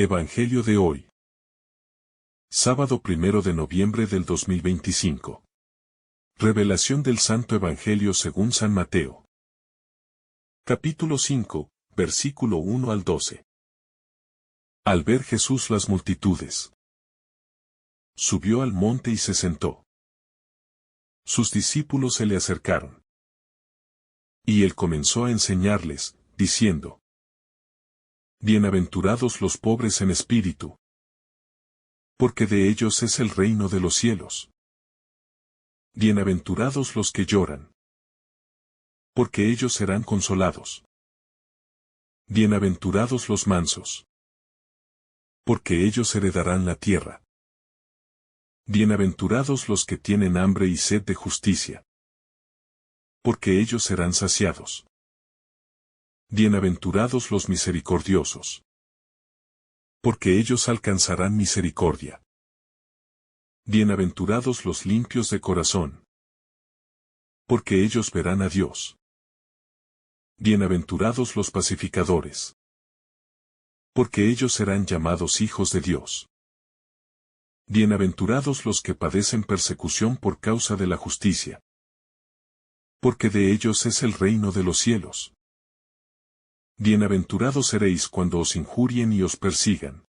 Evangelio de hoy. Sábado 1 de noviembre del 2025. Revelación del Santo Evangelio según San Mateo. Capítulo 5, versículo 1 al 12. Al ver Jesús las multitudes, subió al monte y se sentó. Sus discípulos se le acercaron. Y él comenzó a enseñarles, diciendo: Bienaventurados los pobres en espíritu, porque de ellos es el reino de los cielos. Bienaventurados los que lloran, porque ellos serán consolados. Bienaventurados los mansos, porque ellos heredarán la tierra. Bienaventurados los que tienen hambre y sed de justicia, porque ellos serán saciados. Bienaventurados los misericordiosos, porque ellos alcanzarán misericordia. Bienaventurados los limpios de corazón, porque ellos verán a Dios. Bienaventurados los pacificadores, porque ellos serán llamados hijos de Dios. Bienaventurados los que padecen persecución por causa de la justicia, porque de ellos es el reino de los cielos. Bienaventurados seréis cuando os injurien y os persigan,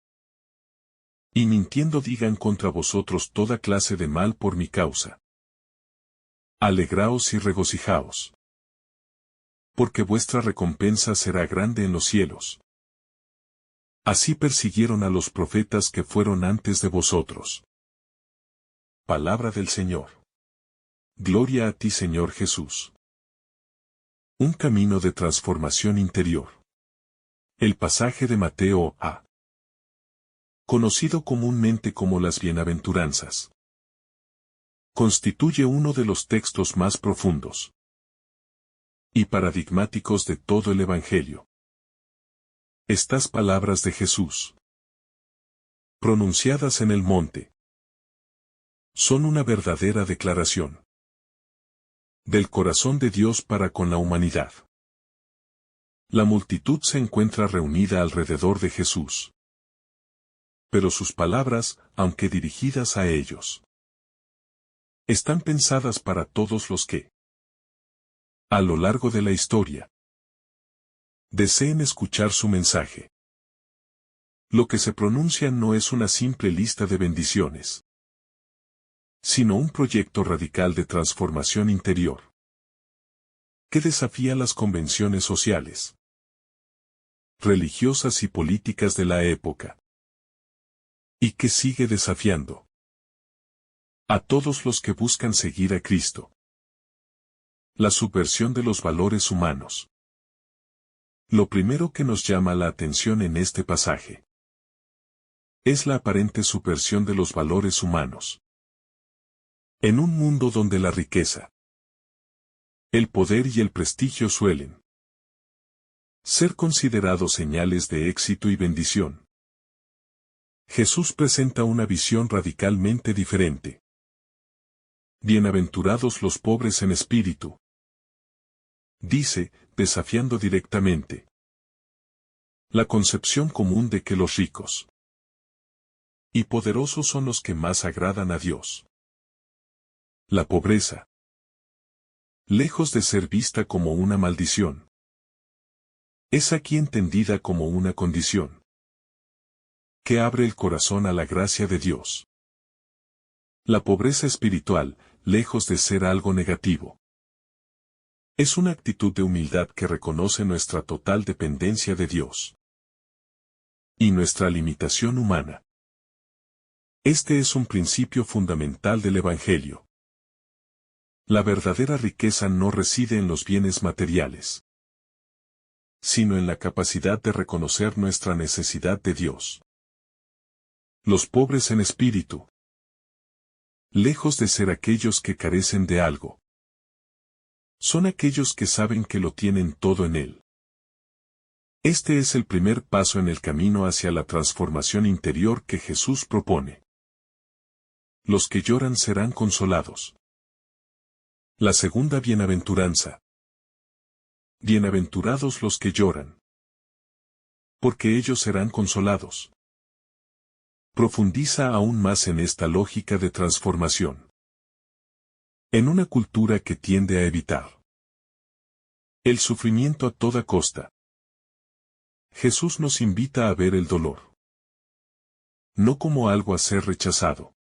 y mintiendo digan contra vosotros toda clase de mal por mi causa. Alegraos y regocijaos, porque vuestra recompensa será grande en los cielos. Así persiguieron a los profetas que fueron antes de vosotros. Palabra del Señor. Gloria a ti, Señor Jesús. Un camino de transformación interior. El pasaje de Mateo A, conocido comúnmente como las bienaventuranzas, constituye uno de los textos más profundos y paradigmáticos de todo el Evangelio. Estas palabras de Jesús, pronunciadas en el monte, son una verdadera declaración del corazón de Dios para con la humanidad. La multitud se encuentra reunida alrededor de Jesús, pero sus palabras, aunque dirigidas a ellos, están pensadas para todos los que, a lo largo de la historia, deseen escuchar su mensaje. Lo que se pronuncia no es una simple lista de bendiciones, sino un proyecto radical de transformación interior, que desafía las convenciones sociales, religiosas y políticas de la época, y que sigue desafiando a todos los que buscan seguir a Cristo. La subversión de los valores humanos. Lo primero que nos llama la atención en este pasaje es la aparente subversión de los valores humanos. En un mundo donde la riqueza, el poder y el prestigio suelen ser considerados señales de éxito y bendición, Jesús presenta una visión radicalmente diferente. Bienaventurados los pobres en espíritu, dice, desafiando directamente la concepción común de que los ricos y poderosos son los que más agradan a Dios. La pobreza, lejos de ser vista como una maldición, es aquí entendida como una condición que abre el corazón a la gracia de Dios. La pobreza espiritual, lejos de ser algo negativo, es una actitud de humildad que reconoce nuestra total dependencia de Dios y nuestra limitación humana. Este es un principio fundamental del Evangelio. La verdadera riqueza no reside en los bienes materiales, sino en la capacidad de reconocer nuestra necesidad de Dios. Los pobres en espíritu, lejos de ser aquellos que carecen de algo, son aquellos que saben que lo tienen todo en Él. Este es el primer paso en el camino hacia la transformación interior que Jesús propone. Los que lloran serán consolados. La segunda bienaventuranza. Bienaventurados los que lloran, porque ellos serán consolados. profundiza aún más en esta lógica de transformación. En una cultura que tiende a evitar el sufrimiento a toda costa, Jesús nos invita a ver el dolor no como algo a ser rechazado,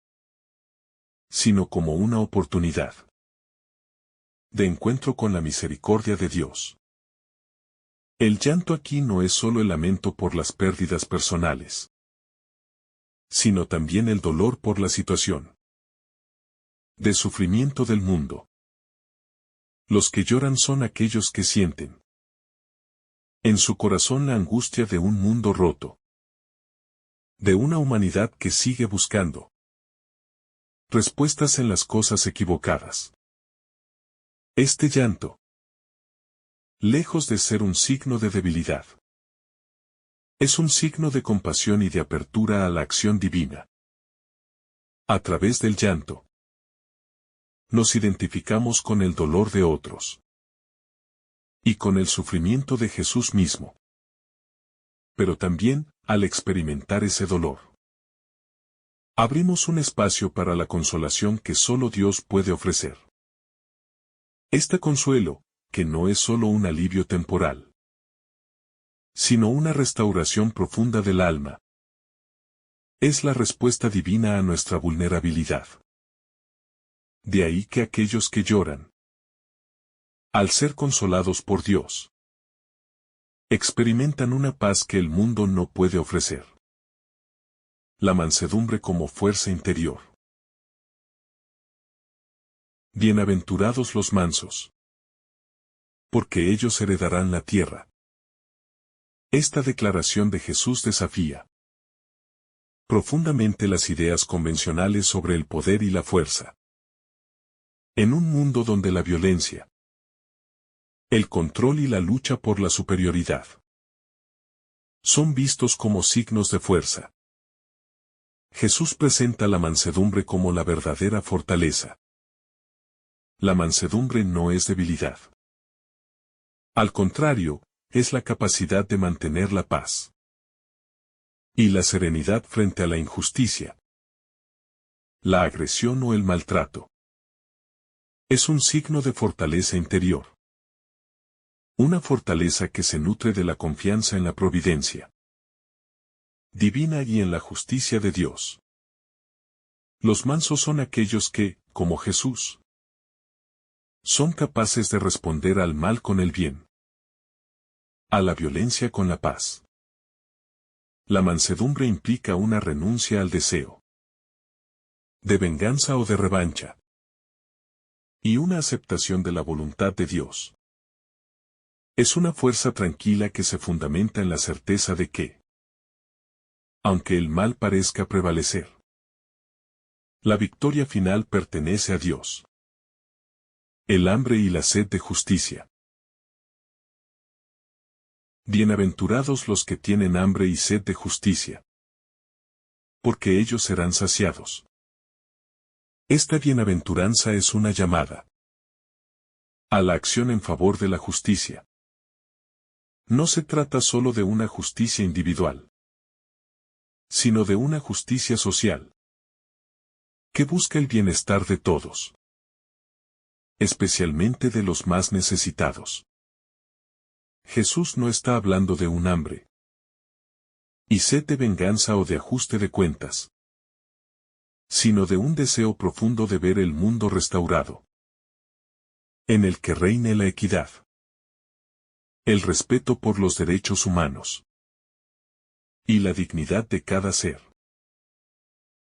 sino como una oportunidad de encuentro con la misericordia de Dios. El llanto aquí no es solo el lamento por las pérdidas personales, sino también el dolor por la situación de sufrimiento del mundo. Los que lloran son aquellos que sienten en su corazón la angustia de un mundo roto, de una humanidad que sigue buscando respuestas en las cosas equivocadas. Este llanto, lejos de ser un signo de debilidad, es un signo de compasión y de apertura a la acción divina. A través del llanto, nos identificamos con el dolor de otros y con el sufrimiento de Jesús mismo. Pero también, al experimentar ese dolor, abrimos un espacio para la consolación que solo Dios puede ofrecer. Este consuelo, que no es solo un alivio temporal, sino una restauración profunda del alma, es la respuesta divina a nuestra vulnerabilidad. De ahí que aquellos que lloran, al ser consolados por Dios, experimentan una paz que el mundo no puede ofrecer. La mansedumbre como fuerza interior. Bienaventurados los mansos, porque ellos heredarán la tierra. Esta declaración de Jesús desafía profundamente las ideas convencionales sobre el poder y la fuerza. En un mundo donde la violencia, el control y la lucha por la superioridad son vistos como signos de fuerza, Jesús presenta la mansedumbre como la verdadera fortaleza. La mansedumbre no es debilidad. Al contrario, es la capacidad de mantener la paz y la serenidad frente a la injusticia, la agresión o el maltrato. Es un signo de fortaleza interior. Una fortaleza que se nutre de la confianza en la providencia divina y en la justicia de Dios. Los mansos son aquellos que, como Jesús, son capaces de responder al mal con el bien, a la violencia con la paz. La mansedumbre implica una renuncia al deseo de venganza o de revancha, y una aceptación de la voluntad de Dios. Es una fuerza tranquila que se fundamenta en la certeza de que, aunque el mal parezca prevalecer, la victoria final pertenece a Dios. El hambre y la sed de justicia. Bienaventurados los que tienen hambre y sed de justicia, porque ellos serán saciados. Esta bienaventuranza es una llamada a la acción en favor de la justicia. No se trata solo de una justicia individual, sino de una justicia social, que busca el bienestar de todos, especialmente de los más necesitados. Jesús no está hablando de un hambre y sed de venganza o de ajuste de cuentas, sino de un deseo profundo de ver el mundo restaurado, en el que reine la equidad, el respeto por los derechos humanos y la dignidad de cada ser.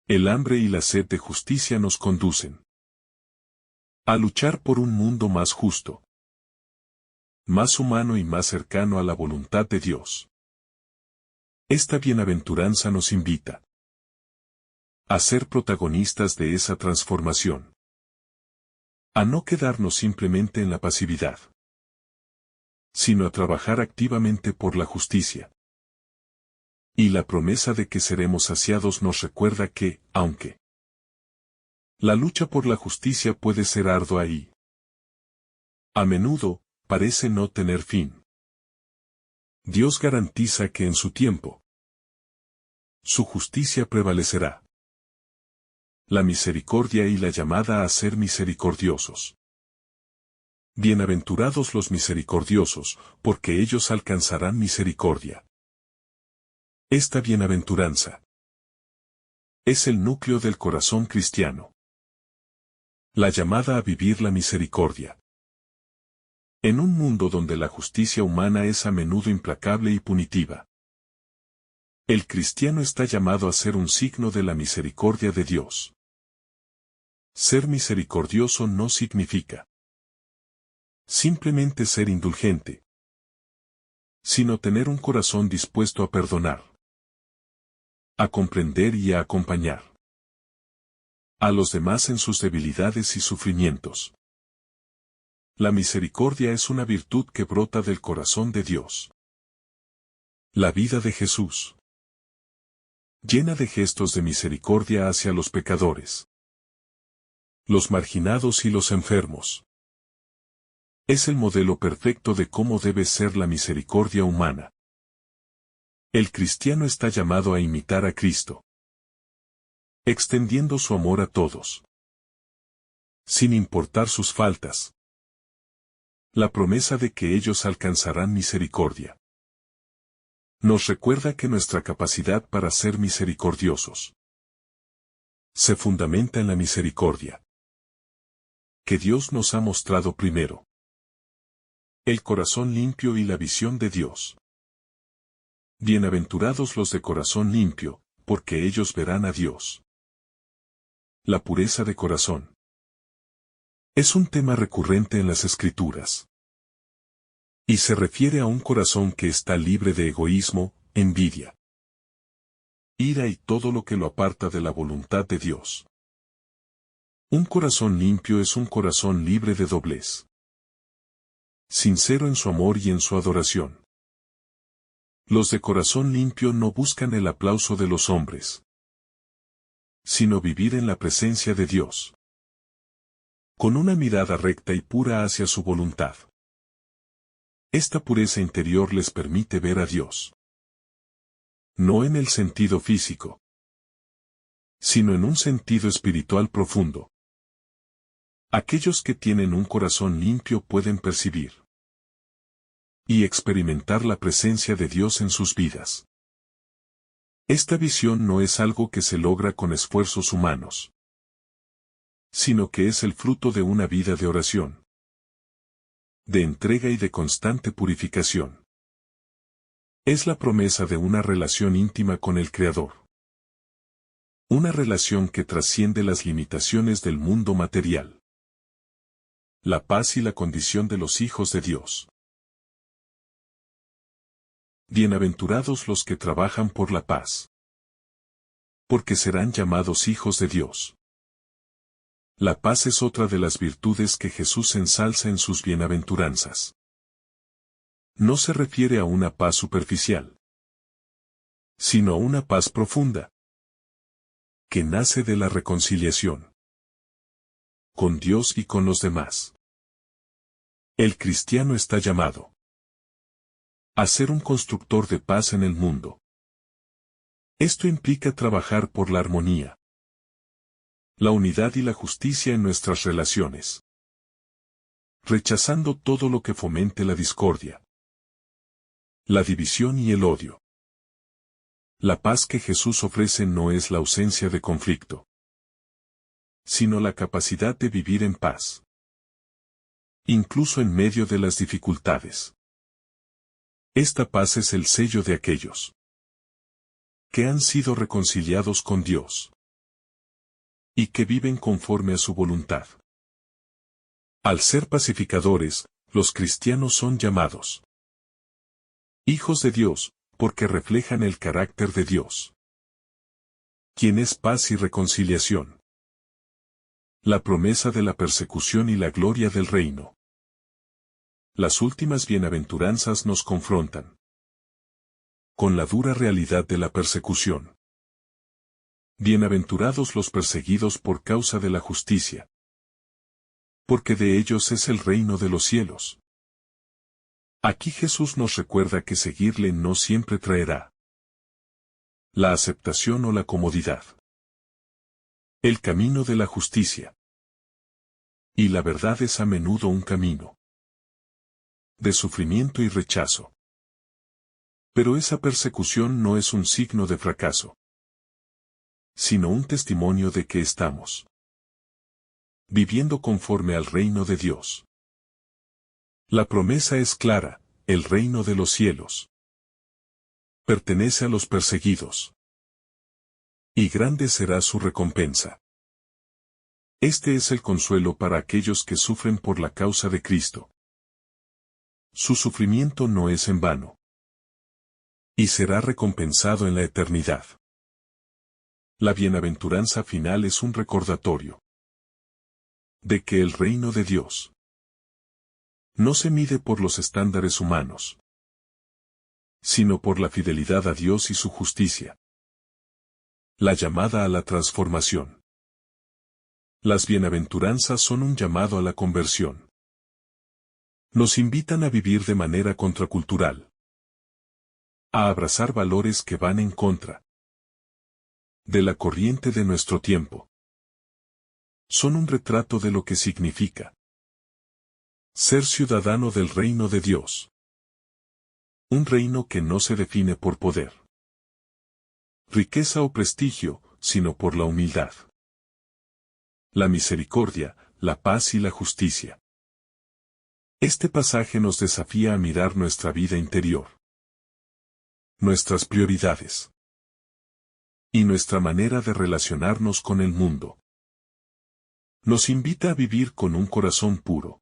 El hambre y la sed de justicia nos conducen a luchar por un mundo más justo, más humano y más cercano a la voluntad de Dios. Esta bienaventuranza nos invita a ser protagonistas de esa transformación, a no quedarnos simplemente en la pasividad, sino a trabajar activamente por la justicia. Y la promesa de que seremos saciados nos recuerda que, aunque la lucha por la justicia puede ser ardua y, a menudo, parece no tener fin, Dios garantiza que en su tiempo Su justicia prevalecerá. La misericordia y la llamada a ser misericordiosos. Bienaventurados los misericordiosos, porque ellos alcanzarán misericordia. Esta bienaventuranza es el núcleo del corazón cristiano. La llamada a vivir la misericordia. En un mundo donde la justicia humana es a menudo implacable y punitiva, el cristiano está llamado a ser un signo de la misericordia de Dios. Ser misericordioso no significa simplemente ser indulgente, sino tener un corazón dispuesto a perdonar, a comprender y a acompañar a los demás en sus debilidades y sufrimientos. La misericordia es una virtud que brota del corazón de Dios. La vida de Jesús, llena de gestos de misericordia hacia los pecadores, los marginados y los enfermos, es el modelo perfecto de cómo debe ser la misericordia humana. El cristiano está llamado a imitar a Cristo, extendiendo su amor a todos, sin importar sus faltas. La promesa de que ellos alcanzarán misericordia nos recuerda que nuestra capacidad para ser misericordiosos se fundamenta en la misericordia que Dios nos ha mostrado primero. El corazón limpio y la visión de Dios. Bienaventurados los de corazón limpio, porque ellos verán a Dios. La pureza de corazón es un tema recurrente en las Escrituras, y se refiere a un corazón que está libre de egoísmo, envidia, ira y todo lo que lo aparta de la voluntad de Dios. Un corazón limpio es un corazón libre de doblez, sincero en su amor y en su adoración. Los de corazón limpio no buscan el aplauso de los hombres, sino vivir en la presencia de Dios, con una mirada recta y pura hacia su voluntad. Esta pureza interior les permite ver a Dios, no en el sentido físico, sino en un sentido espiritual profundo. Aquellos que tienen un corazón limpio pueden percibir y experimentar la presencia de Dios en sus vidas. Esta visión no es algo que se logra con esfuerzos humanos, sino que es el fruto de una vida de oración, de entrega y de constante purificación. Es la promesa de una relación íntima con el Creador. Una relación que trasciende las limitaciones del mundo material. La paz y la condición de los hijos de Dios. Bienaventurados los que trabajan por la paz, porque serán llamados hijos de Dios. La paz es otra de las virtudes que Jesús ensalza en sus bienaventuranzas. No se refiere a una paz superficial, sino a una paz profunda, que nace de la reconciliación con Dios y con los demás. El cristiano está llamado a ser un constructor de paz en el mundo. Esto implica trabajar por la armonía, la unidad y la justicia en nuestras relaciones, rechazando todo lo que fomente la discordia, la división y el odio. La paz que Jesús ofrece no es la ausencia de conflicto, sino la capacidad de vivir en paz, incluso en medio de las dificultades. Esta paz es el sello de aquellos que han sido reconciliados con Dios y que viven conforme a su voluntad. Al ser pacificadores, los cristianos son llamados hijos de Dios, porque reflejan el carácter de Dios, quien es paz y reconciliación. La promesa de la persecución y la gloria del reino. Las últimas bienaventuranzas nos confrontan con la dura realidad de la persecución. Bienaventurados los perseguidos por causa de la justicia, porque de ellos es el reino de los cielos. Aquí Jesús nos recuerda que seguirle no siempre traerá La aceptación o la comodidad. El camino de la justicia. Y la verdad es a menudo un camino de sufrimiento y rechazo. Pero esa persecución no es un signo de fracaso, sino un testimonio de que estamos viviendo conforme al reino de Dios. La promesa es clara: el reino de los cielos pertenece a los perseguidos, y grande será su recompensa. Este es el consuelo para aquellos que sufren por la causa de Cristo. Su sufrimiento no es en vano, y será recompensado en la eternidad. La bienaventuranza final es un recordatorio de que el reino de Dios no se mide por los estándares humanos, sino por la fidelidad a Dios y su justicia. La llamada a la transformación. Las bienaventuranzas son un llamado a la conversión. Nos invitan a vivir de manera contracultural, a abrazar valores que van en contra de la corriente de nuestro tiempo. Son un retrato de lo que significa ser ciudadano del reino de Dios. Un reino que no se define por poder, riqueza o prestigio, sino por la humildad, la misericordia, la paz y la justicia. Este pasaje nos desafía a mirar nuestra vida interior, nuestras prioridades y nuestra manera de relacionarnos con el mundo. Nos invita a vivir con un corazón puro,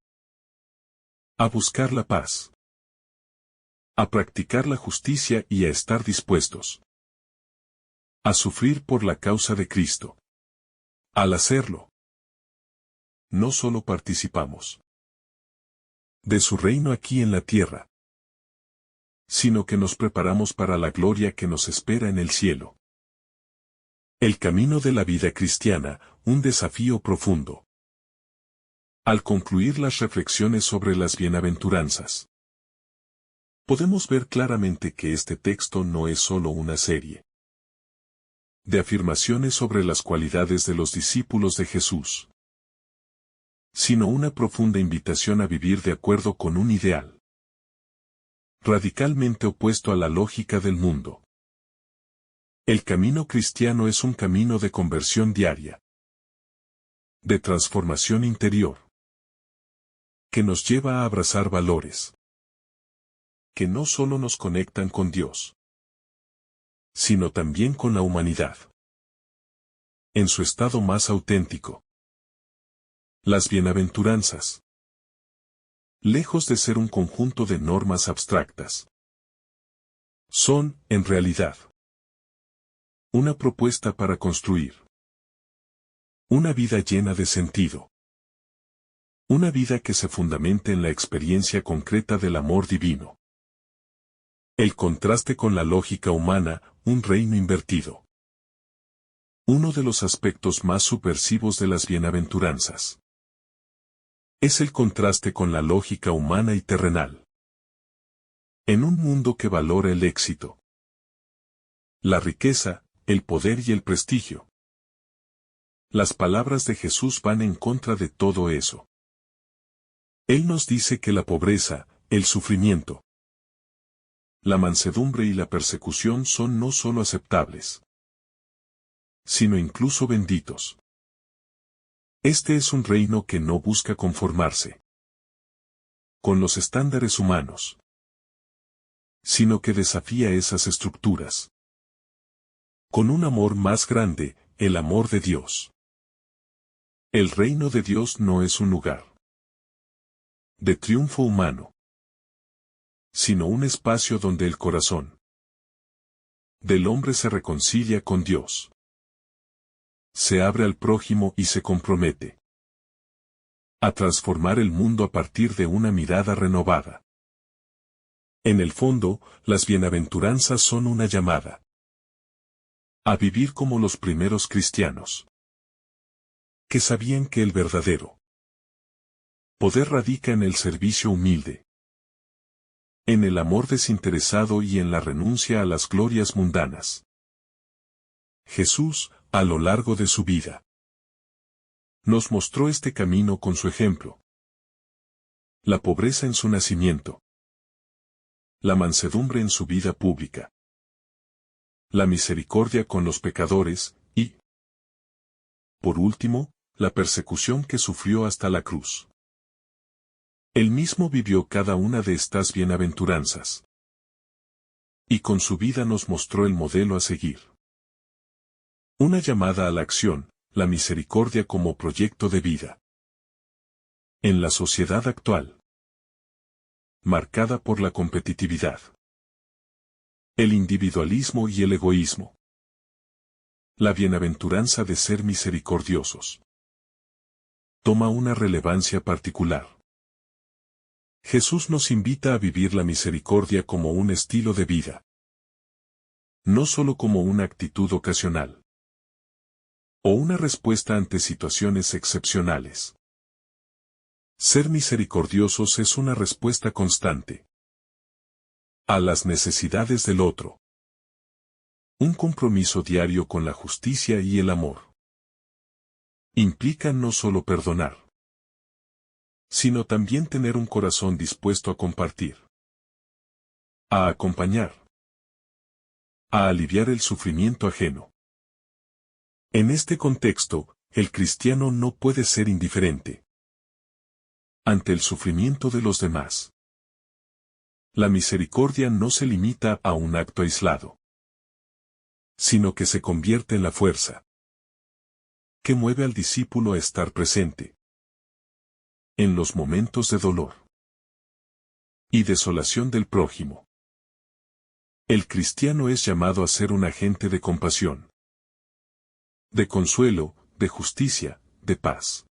a buscar la paz, a practicar la justicia y a estar dispuestos a sufrir por la causa de Cristo. Al hacerlo, no solo participamos de su reino aquí en la tierra, sino que nos preparamos para la gloria que nos espera en el cielo. El camino de la vida cristiana, un desafío profundo. Al concluir las reflexiones sobre las bienaventuranzas, podemos ver claramente que este texto no es solo una serie de afirmaciones sobre las cualidades de los discípulos de Jesús, sino una profunda invitación a vivir de acuerdo con un ideal radicalmente opuesto a la lógica del mundo. El camino cristiano es un camino de conversión diaria, de transformación interior, que nos lleva a abrazar valores que no solo nos conectan con Dios, sino también con la humanidad, en su estado más auténtico. Las bienaventuranzas, lejos de ser un conjunto de normas abstractas, son, en realidad, una propuesta para construir una vida llena de sentido. Una vida que se fundamente en la experiencia concreta del amor divino. El contraste con la lógica humana, un reino invertido. Uno de los aspectos más subversivos de las bienaventuranzas es el contraste con la lógica humana y terrenal. En un mundo que valora el éxito, la riqueza, el poder y el prestigio, las palabras de Jesús van en contra de todo eso. Él nos dice que la pobreza, el sufrimiento, la mansedumbre y la persecución son no solo aceptables, sino incluso benditos. Este es un reino que no busca conformarse con los estándares humanos, sino que desafía esas estructuras con un amor más grande, el amor de Dios. El reino de Dios no es un lugar de triunfo humano, sino un espacio donde el corazón del hombre se reconcilia con Dios, se abre al prójimo y se compromete a transformar el mundo a partir de una mirada renovada. En el fondo, las bienaventuranzas son una llamada a vivir como los primeros cristianos, que sabían que el verdadero poder radica en el servicio humilde, en el amor desinteresado y en la renuncia a las glorias mundanas. Jesús, a lo largo de su vida, nos mostró este camino con su ejemplo. La pobreza en su nacimiento. La mansedumbre en su vida pública. La misericordia con los pecadores, y, por último, la persecución que sufrió hasta la cruz. Él mismo vivió cada una de estas bienaventuranzas. Y con su vida nos mostró el modelo a seguir. Una llamada a la acción, la misericordia como proyecto de vida. En la sociedad actual, marcada por la competitividad, el individualismo y el egoísmo, la bienaventuranza de ser misericordiosos toma una relevancia particular. Jesús nos invita a vivir la misericordia como un estilo de vida, no solo como una actitud ocasional o una respuesta ante situaciones excepcionales. Ser misericordiosos es una respuesta constante a las necesidades del otro. Un compromiso diario con la justicia y el amor. Implica no solo perdonar, sino también tener un corazón dispuesto a compartir, a acompañar, a aliviar el sufrimiento ajeno. En este contexto, el cristiano no puede ser indiferente ante el sufrimiento de los demás. La misericordia no se limita a un acto aislado, sino que se convierte en la fuerza que mueve al discípulo a estar presente en los momentos de dolor y desolación del prójimo. El cristiano es llamado a ser un agente de compasión, de consuelo, de justicia, de paz.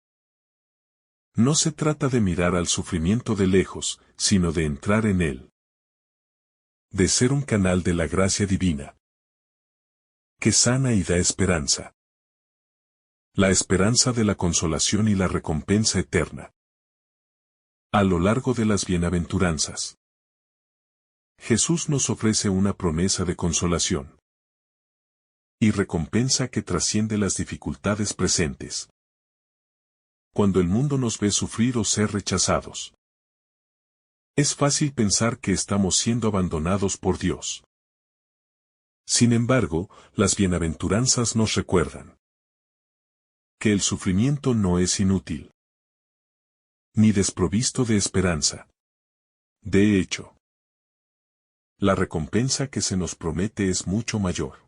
No se trata de mirar al sufrimiento de lejos, sino de entrar en él. De ser un canal de la gracia divina, que sana y da esperanza. La esperanza de la consolación y la recompensa eterna. A lo largo de las bienaventuranzas, Jesús nos ofrece una promesa de consolación y recompensa que trasciende las dificultades presentes. Cuando el mundo nos ve sufrir o ser rechazados, es fácil pensar que estamos siendo abandonados por Dios. Sin embargo, las bienaventuranzas nos recuerdan que el sufrimiento no es inútil, ni desprovisto de esperanza. De hecho, la recompensa que se nos promete es mucho mayor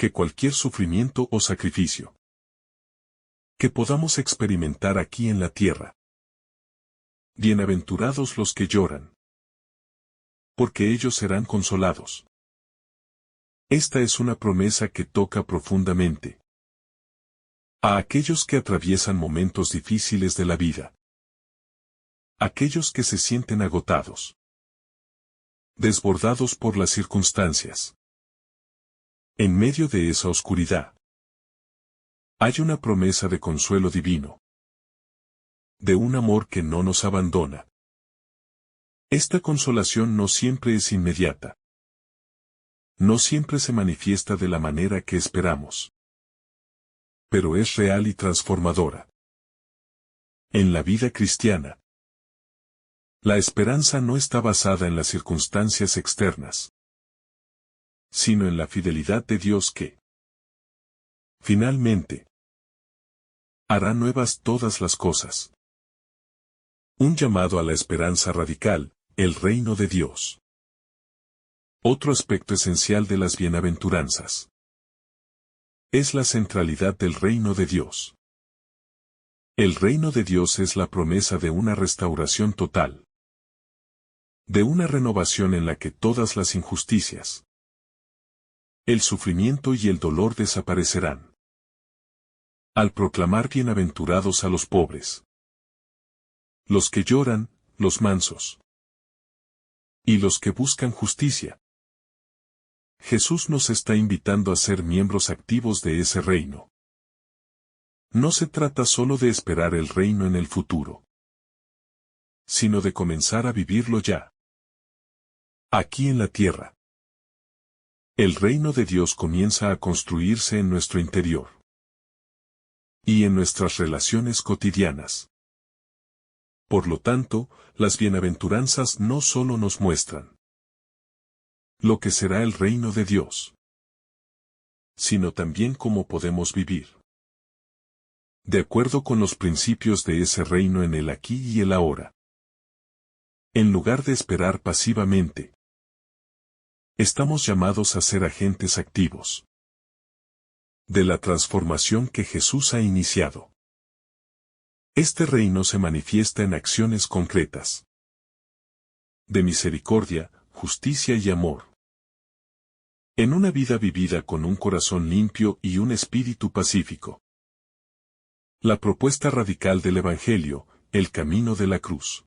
que cualquier sufrimiento o sacrificio que podamos experimentar aquí en la tierra. Bienaventurados los que lloran, porque ellos serán consolados. Esta es una promesa que toca profundamente a aquellos que atraviesan momentos difíciles de la vida, aquellos que se sienten agotados, desbordados por las circunstancias. En medio de esa oscuridad, hay una promesa de consuelo divino, de un amor que no nos abandona. Esta consolación no siempre es inmediata. No siempre se manifiesta de la manera que esperamos. Pero es real y transformadora. En la vida cristiana, la esperanza no está basada en las circunstancias externas, sino en la fidelidad de Dios que, finalmente, hará nuevas todas las cosas. Un llamado a la esperanza radical, el reino de Dios. Otro aspecto esencial de las bienaventuranzas es la centralidad del reino de Dios. El reino de Dios es la promesa de una restauración total, de una renovación en la que todas las injusticias, el sufrimiento y el dolor desaparecerán. Al proclamar bienaventurados a los pobres, los que lloran, los mansos, y los que buscan justicia, Jesús nos está invitando a ser miembros activos de ese reino. No se trata solo de esperar el reino en el futuro, sino de comenzar a vivirlo ya, aquí en la tierra. el reino de Dios comienza a construirse en nuestro interior y en nuestras relaciones cotidianas. Por lo tanto, las bienaventuranzas no solo nos muestran lo que será el reino de Dios, sino también cómo podemos vivir de acuerdo con los principios de ese reino en el aquí y el ahora. En lugar de esperar pasivamente, estamos llamados a ser agentes activos de la transformación que Jesús ha iniciado. Este reino se manifiesta en acciones concretas de misericordia, justicia y amor. En una vida vivida con un corazón limpio y un espíritu pacífico. La propuesta radical del Evangelio, el camino de la cruz.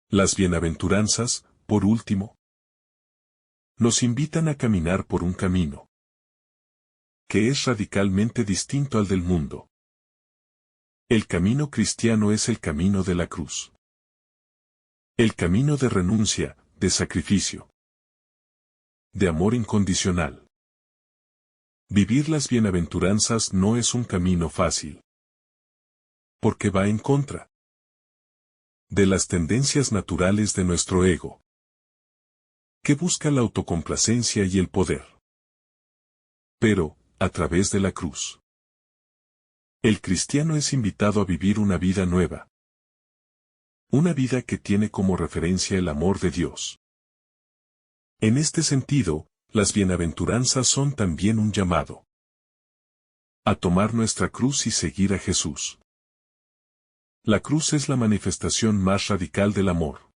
Las bienaventuranzas, por último, nos invitan a caminar por un camino que es radicalmente distinto al del mundo. El camino cristiano es el camino de la cruz. El camino de renuncia, de sacrificio, de amor incondicional. Vivir las bienaventuranzas no es un camino fácil, porque va en contra de las tendencias naturales de nuestro ego, que busca la autocomplacencia y el poder. Pero, a través de la cruz, el cristiano es invitado a vivir una vida nueva. Una vida que tiene como referencia el amor de Dios. En este sentido, las bienaventuranzas son también un llamado a tomar nuestra cruz y seguir a Jesús. La cruz es la manifestación más radical del amor.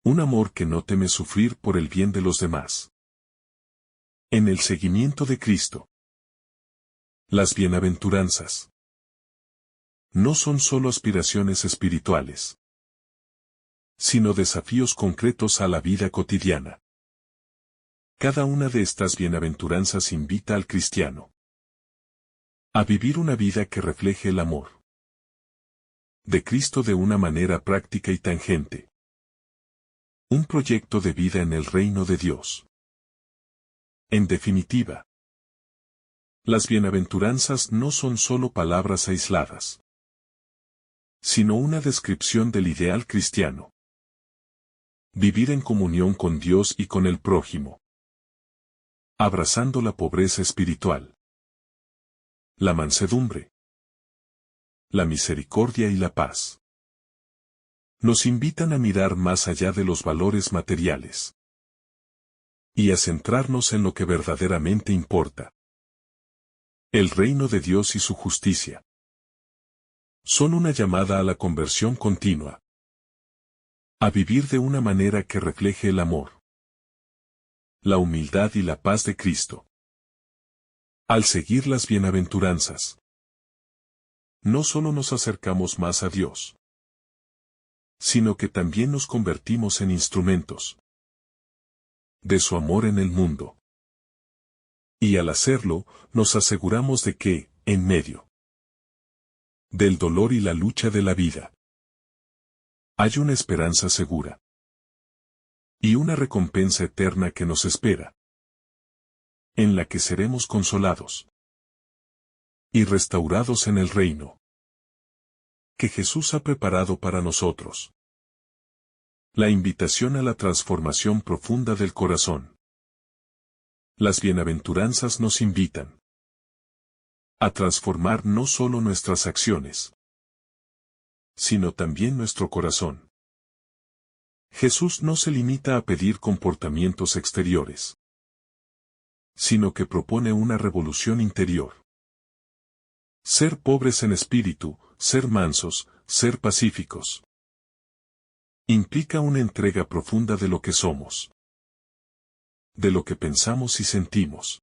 Un amor que no teme sufrir por el bien de los demás. En el seguimiento de Cristo, las bienaventuranzas no son solo aspiraciones espirituales, sino desafíos concretos a la vida cotidiana. Cada una de estas bienaventuranzas invita al cristiano a vivir una vida que refleje el amor de Cristo de una manera práctica y tangente. Un proyecto de vida en el reino de Dios. En definitiva, las bienaventuranzas no son solo palabras aisladas, sino una descripción del ideal cristiano. Vivir en comunión con Dios y con el prójimo. Abrazando la pobreza espiritual. La mansedumbre. La misericordia y la paz. Nos invitan a mirar más allá de los valores materiales. Y a centrarnos en lo que verdaderamente importa. El reino de Dios y su justicia. Son una llamada a la conversión continua. A vivir de una manera que refleje el amor, la humildad y la paz de Cristo. Al seguir las bienaventuranzas, no solo nos acercamos más a Dios, sino que también nos convertimos en instrumentos de su amor en el mundo. Y al hacerlo, nos aseguramos de que, en medio del dolor y la lucha de la vida, hay una esperanza segura y una recompensa eterna que nos espera, en la que seremos consolados y restaurados en el reino que Jesús ha preparado para nosotros. La invitación a la transformación profunda del corazón. Las bienaventuranzas nos invitan a transformar no solo nuestras acciones, sino también nuestro corazón. Jesús no se limita a pedir comportamientos exteriores, sino que propone una revolución interior. Ser pobres en espíritu, ser mansos, ser pacíficos. Implica una entrega profunda de lo que somos, de lo que pensamos y sentimos.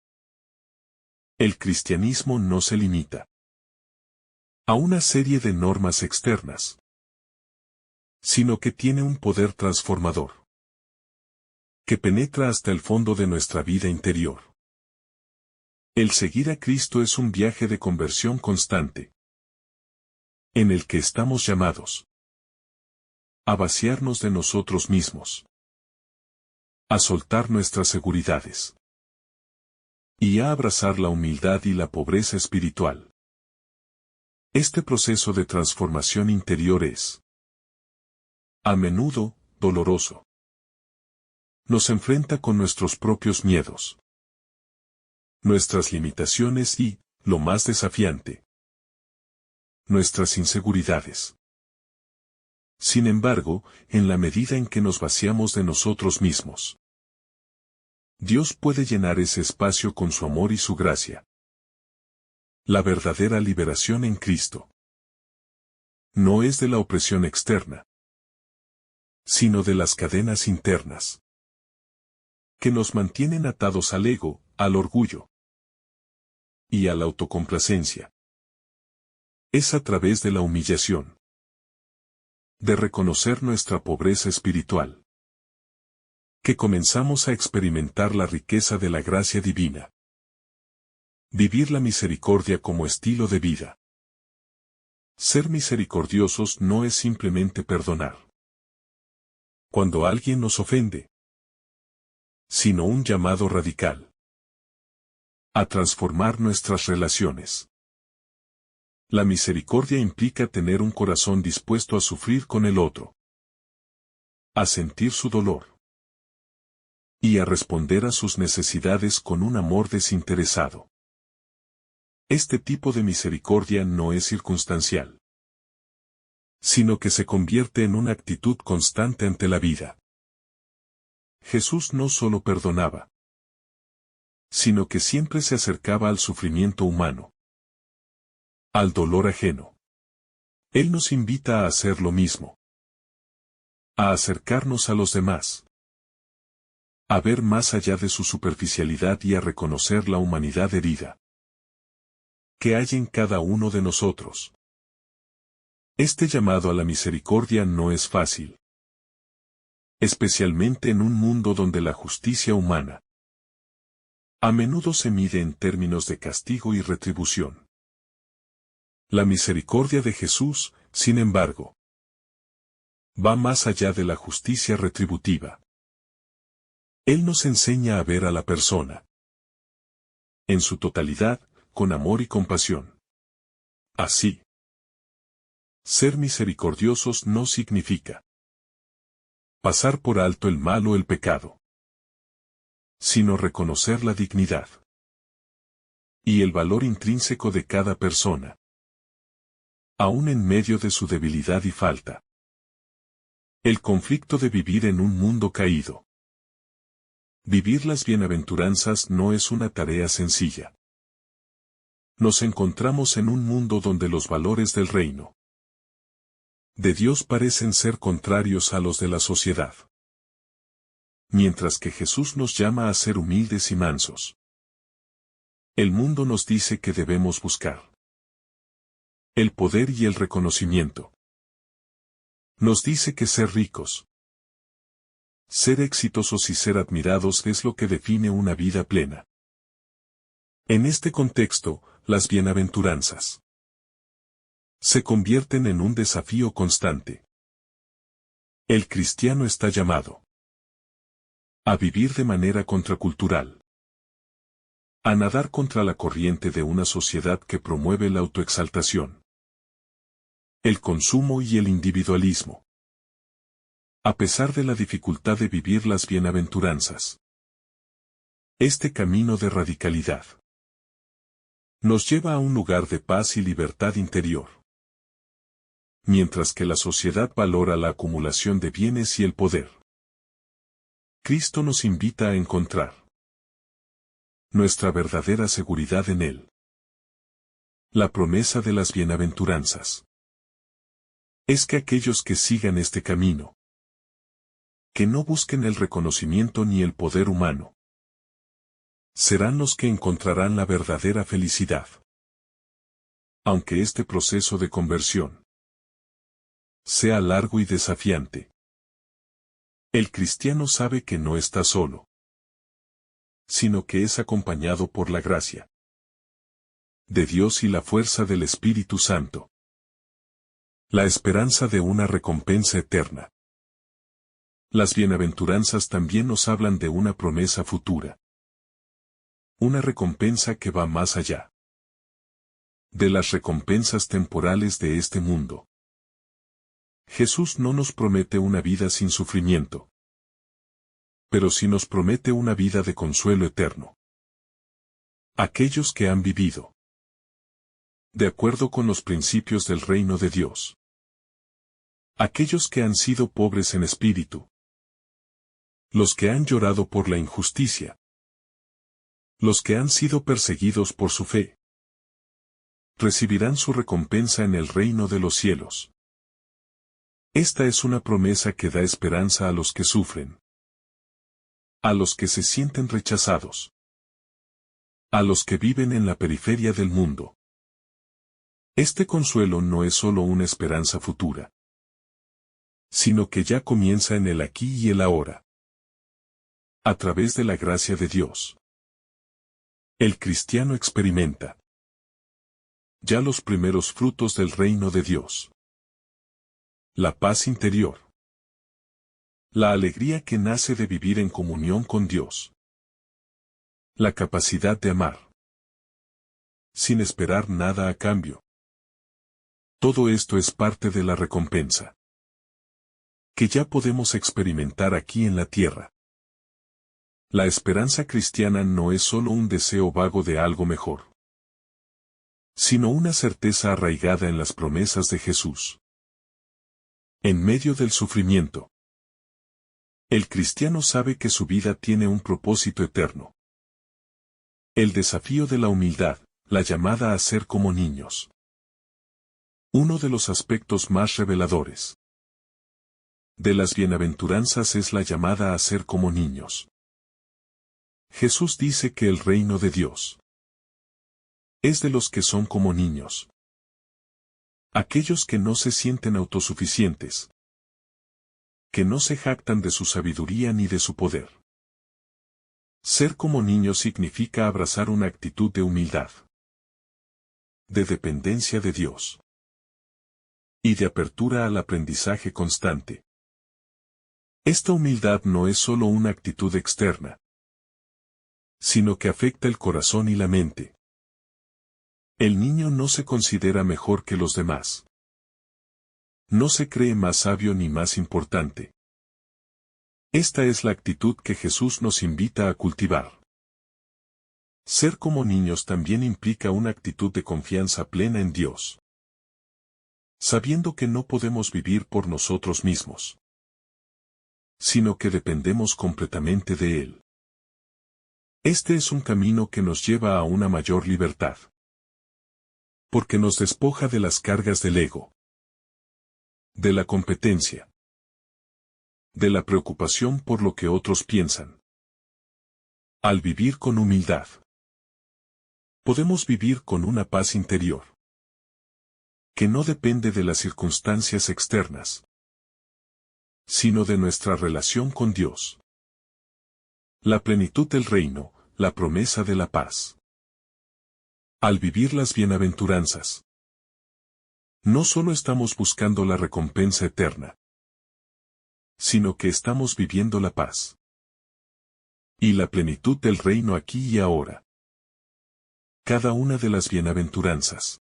El cristianismo no se limita a una serie de normas externas, sino que tiene un poder transformador que penetra hasta el fondo de nuestra vida interior. El seguir a Cristo es un viaje de conversión constante, en el que estamos llamados a vaciarnos de nosotros mismos, a soltar nuestras seguridades y a abrazar la humildad y la pobreza espiritual. Este proceso de transformación interior es, a menudo, doloroso. Nos enfrenta con nuestros propios miedos, nuestras limitaciones y, lo más desafiante, nuestras inseguridades. Sin embargo, en la medida en que nos vaciamos de nosotros mismos, Dios puede llenar ese espacio con su amor y su gracia. La verdadera liberación en Cristo no es de la opresión externa, sino de las cadenas internas que nos mantienen atados al ego, al orgullo y a la autocomplacencia. Es a través de la humillación, de reconocer nuestra pobreza espiritual, que comenzamos a experimentar la riqueza de la gracia divina. Vivir la misericordia como estilo de vida. Ser misericordiosos no es simplemente perdonar cuando alguien nos ofende, sino un llamado radical a transformar nuestras relaciones. La misericordia implica tener un corazón dispuesto a sufrir con el otro, a sentir su dolor y a responder a sus necesidades con un amor desinteresado. Este tipo de misericordia no es circunstancial, sino que se convierte en una actitud constante ante la vida. Jesús no solo perdonaba, sino que siempre se acercaba al sufrimiento humano, al dolor ajeno. Él nos invita a hacer lo mismo, a acercarnos a los demás, a ver más allá de su superficialidad y a reconocer la humanidad herida que hay en cada uno de nosotros. Este llamado a la misericordia no es fácil, especialmente en un mundo donde la justicia humana a menudo se mide en términos de castigo y retribución. La misericordia de Jesús, sin embargo, va más allá de la justicia retributiva. Él nos enseña a ver a la persona en su totalidad, con amor y compasión. Así, ser misericordiosos no significa pasar por alto el mal o el pecado, sino reconocer la dignidad y el valor intrínseco de cada persona, aún en medio de su debilidad y falta. El conflicto de vivir en un mundo caído. Vivir las bienaventuranzas no es una tarea sencilla. Nos encontramos en un mundo donde los valores del reino de Dios parecen ser contrarios a los de la sociedad. Mientras que Jesús nos llama a ser humildes y mansos, el mundo nos dice que debemos buscar el poder y el reconocimiento. Nos dice que ser ricos, ser exitosos y ser admirados es lo que define una vida plena. En este contexto, las bienaventuranzas se convierten en un desafío constante. El cristiano está llamado a vivir de manera contracultural, a nadar contra la corriente de una sociedad que promueve la autoexaltación, el consumo y el individualismo. A pesar de la dificultad de vivir las bienaventuranzas, este camino de radicalidad nos lleva a un lugar de paz y libertad interior. Mientras que la sociedad valora la acumulación de bienes y el poder, Cristo nos invita a encontrar nuestra verdadera seguridad en Él. La promesa de las bienaventuranzas es que aquellos que sigan este camino, que no busquen el reconocimiento ni el poder humano, serán los que encontrarán la verdadera felicidad. Aunque este proceso de conversión sea largo y desafiante, el cristiano sabe que no está solo, sino que es acompañado por la gracia de Dios y la fuerza del Espíritu Santo. La esperanza de una recompensa eterna. Las bienaventuranzas también nos hablan de una promesa futura. Una recompensa que va más allá de las recompensas temporales de este mundo. Jesús no nos promete una vida sin sufrimiento, pero sí nos promete una vida de consuelo eterno. Aquellos que han vivido de acuerdo con los principios del reino de Dios. Aquellos que han sido pobres en espíritu. Los que han llorado por la injusticia. Los que han sido perseguidos por su fe. Recibirán su recompensa en el reino de los cielos. Esta es una promesa que da esperanza a los que sufren. A los que se sienten rechazados. A los que viven en la periferia del mundo. Este consuelo no es solo una esperanza futura, sino que ya comienza en el aquí y el ahora. A través de la gracia de Dios, el cristiano experimenta ya los primeros frutos del reino de Dios. La paz interior. La alegría que nace de vivir en comunión con Dios. La capacidad de amar. Sin esperar nada a cambio. Todo esto es parte de la recompensa que ya podemos experimentar aquí en la tierra. La esperanza cristiana no es solo un deseo vago de algo mejor, sino una certeza arraigada en las promesas de Jesús. En medio del sufrimiento, el cristiano sabe que su vida tiene un propósito eterno. El desafío de la humildad, la llamada a ser como niños. Uno de los aspectos más reveladores de las bienaventuranzas es la llamada a ser como niños. Jesús dice que el reino de Dios es de los que son como niños. Aquellos que no se sienten autosuficientes. Que no se jactan de su sabiduría ni de su poder. Ser como niños significa abrazar una actitud de humildad. De dependencia de Dios. Y de apertura al aprendizaje constante. Esta humildad no es solo una actitud externa, sino que afecta el corazón y la mente. El niño no se considera mejor que los demás. No se cree más sabio ni más importante. Esta es la actitud que Jesús nos invita a cultivar. Ser como niños también implica una actitud de confianza plena en Dios. Sabiendo que no podemos vivir por nosotros mismos, sino que dependemos completamente de Él. Este es un camino que nos lleva a una mayor libertad. Porque nos despoja de las cargas del ego. De la competencia. De la preocupación por lo que otros piensan. Al vivir con humildad, podemos vivir con una paz interior. Que no depende de las circunstancias externas, sino de nuestra relación con Dios. La plenitud del reino, la promesa de la paz. Al vivir las bienaventuranzas, no solo estamos buscando la recompensa eterna, sino que estamos viviendo la paz y la plenitud del reino aquí y ahora. Cada una de las bienaventuranzas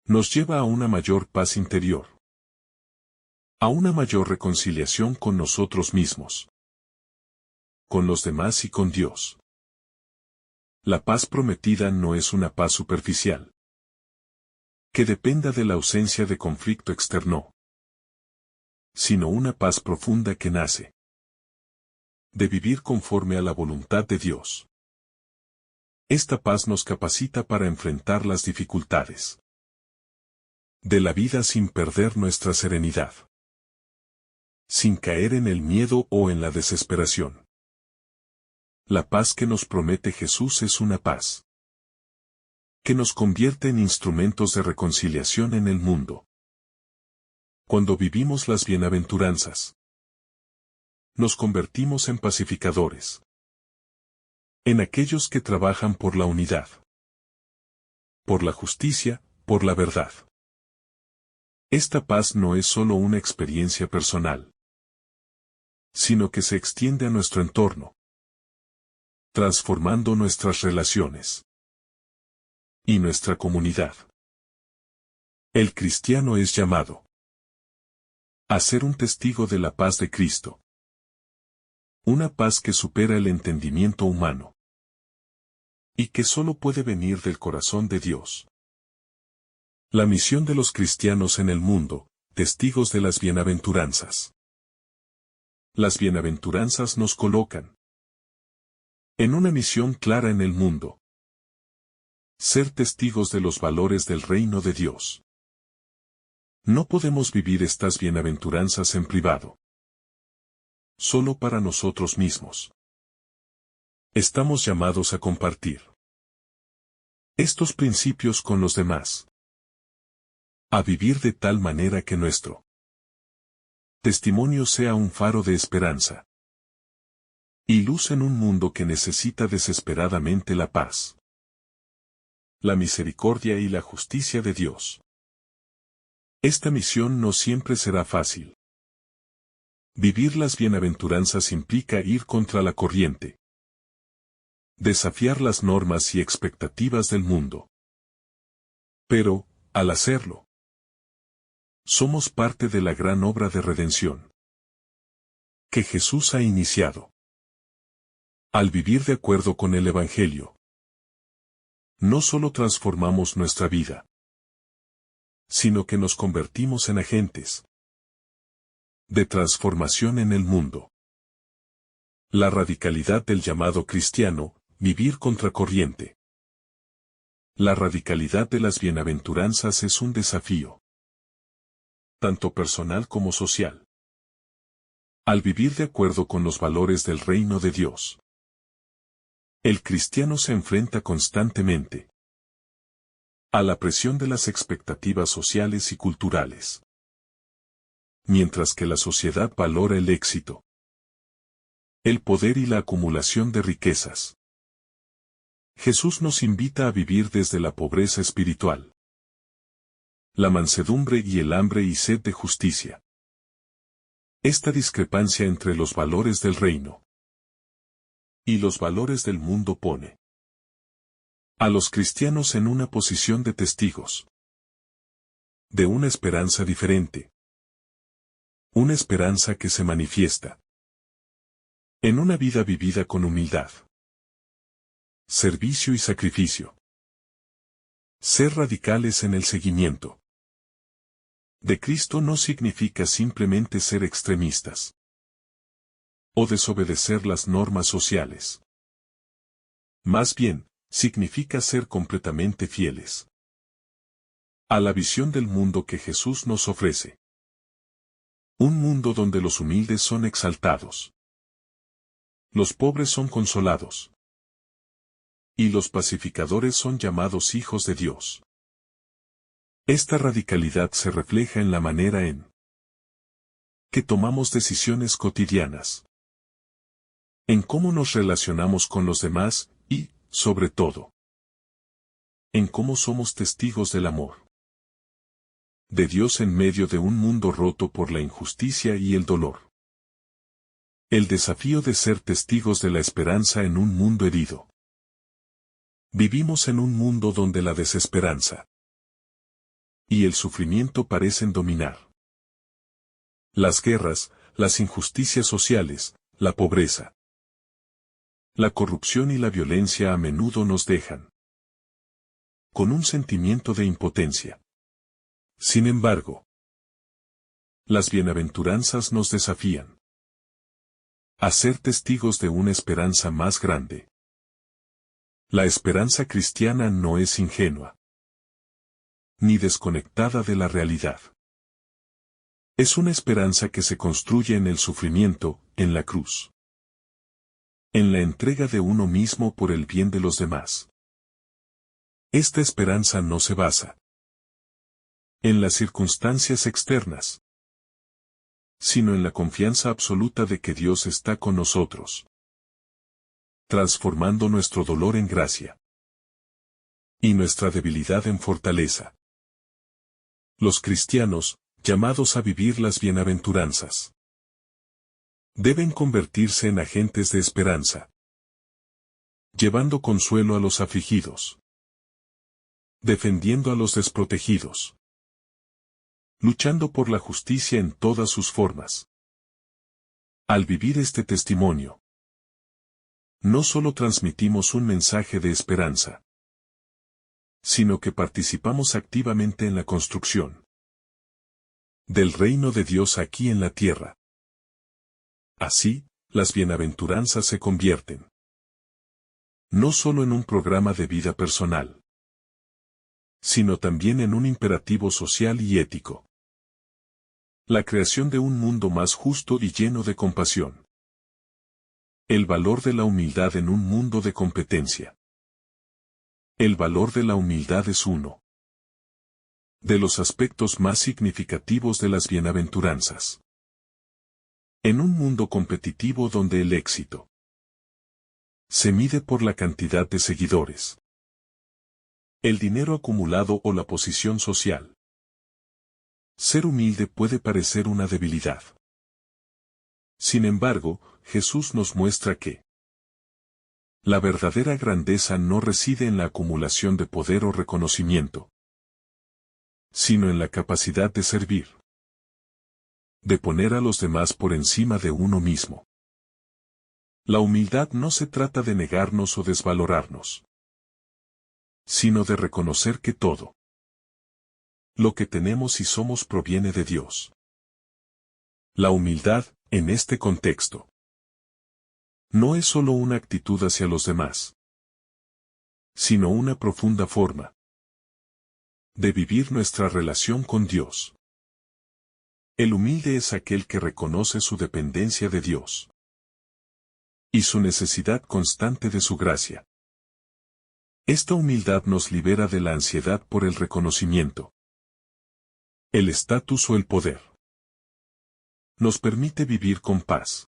nos lleva a una mayor paz interior, a una mayor reconciliación con nosotros mismos, con los demás y con Dios. La paz prometida no es una paz superficial, que dependa de la ausencia de conflicto externo, sino una paz profunda que nace de vivir conforme a la voluntad de Dios. Esta paz nos capacita para enfrentar las dificultades de la vida sin perder nuestra serenidad, sin caer en el miedo o en la desesperación. La paz que nos promete Jesús es una paz que nos convierte en instrumentos de reconciliación en el mundo. Cuando vivimos las bienaventuranzas, nos convertimos en pacificadores, en aquellos que trabajan por la unidad, por la justicia, por la verdad. Esta paz no es solo una experiencia personal, sino que se extiende a nuestro entorno, transformando nuestras relaciones y nuestra comunidad. El cristiano es llamado a ser un testigo de la paz de Cristo. Una paz que supera el entendimiento humano y que solo puede venir del corazón de Dios. La misión de los cristianos en el mundo, testigos de las bienaventuranzas. Las bienaventuranzas nos colocan en una misión clara en el mundo. Ser testigos de los valores del reino de Dios. No podemos vivir estas bienaventuranzas en privado, solo para nosotros mismos. Estamos llamados a compartir estos principios con los demás. A vivir de tal manera que nuestro testimonio sea un faro de esperanza y luz en un mundo que necesita desesperadamente la paz, la misericordia y la justicia de Dios. Esta misión no siempre será fácil. Vivir las bienaventuranzas implica ir contra la corriente, desafiar las normas y expectativas del mundo. Pero, al hacerlo, somos parte de la gran obra de redención que Jesús ha iniciado. Al vivir de acuerdo con el Evangelio, no solo transformamos nuestra vida, sino que nos convertimos en agentes de transformación en el mundo. La radicalidad del llamado cristiano, vivir contracorriente. La radicalidad de las bienaventuranzas es un desafío, tanto personal como social. Al vivir de acuerdo con los valores del reino de Dios, el cristiano se enfrenta constantemente a la presión de las expectativas sociales y culturales. Mientras que la sociedad valora el éxito, el poder y la acumulación de riquezas, Jesús nos invita a vivir desde la pobreza espiritual, la mansedumbre y el hambre y sed de justicia. Esta discrepancia entre los valores del reino y los valores del mundo pone a los cristianos en una posición de testigos de una esperanza diferente. Una esperanza que se manifiesta en una vida vivida con humildad, servicio y sacrificio. Ser radicales en el seguimiento de Cristo no significa simplemente ser extremistas o desobedecer las normas sociales. Más bien, significa ser completamente fieles a la visión del mundo que Jesús nos ofrece. Un mundo donde los humildes son exaltados, los pobres son consolados, y los pacificadores son llamados hijos de Dios. Esta radicalidad se refleja en la manera en que tomamos decisiones cotidianas, en cómo nos relacionamos con los demás y, sobre todo, en cómo somos testigos del amor de Dios en medio de un mundo roto por la injusticia y el dolor. El desafío de ser testigos de la esperanza en un mundo herido. Vivimos en un mundo donde la desesperanza y el sufrimiento parecen dominar. Las guerras, las injusticias sociales, la pobreza, la corrupción y la violencia a menudo nos dejan con un sentimiento de impotencia. Sin embargo, las bienaventuranzas nos desafían a ser testigos de una esperanza más grande. La esperanza cristiana no es ingenua, ni desconectada de la realidad. Es una esperanza que se construye en el sufrimiento, en la cruz, en la entrega de uno mismo por el bien de los demás. Esta esperanza no se basa en las circunstancias externas, sino en la confianza absoluta de que Dios está con nosotros, transformando nuestro dolor en gracia y nuestra debilidad en fortaleza. Los cristianos, llamados a vivir las bienaventuranzas, Deben convertirse en agentes de esperanza, llevando consuelo a los afligidos, defendiendo a los desprotegidos, luchando por la justicia en todas sus formas. Al vivir este testimonio, no solo transmitimos un mensaje de esperanza, sino que participamos activamente en la construcción del reino de Dios aquí en la tierra. Así, las bienaventuranzas se convierten no solo en un programa de vida personal, sino también en un imperativo social y ético. La creación de un mundo más justo y lleno de compasión. El valor de la humildad en un mundo de competencia. El valor de la humildad es uno de los aspectos más significativos de las bienaventuranzas. En un mundo competitivo donde el éxito se mide por la cantidad de seguidores, el dinero acumulado o la posición social, ser humilde puede parecer una debilidad. Sin embargo, Jesús nos muestra que la verdadera grandeza no reside en la acumulación de poder o reconocimiento, sino en la capacidad de servir, de poner a los demás por encima de uno mismo. La humildad no se trata de negarnos o desvalorarnos, sino de reconocer que todo lo que tenemos y somos proviene de Dios. La humildad, en este contexto, no es solo una actitud hacia los demás, sino una profunda forma de vivir nuestra relación con Dios. El humilde es aquel que reconoce su dependencia de Dios y su necesidad constante de su gracia. Esta humildad nos libera de la ansiedad por el reconocimiento, el estatus o el poder. Nos permite vivir con paz,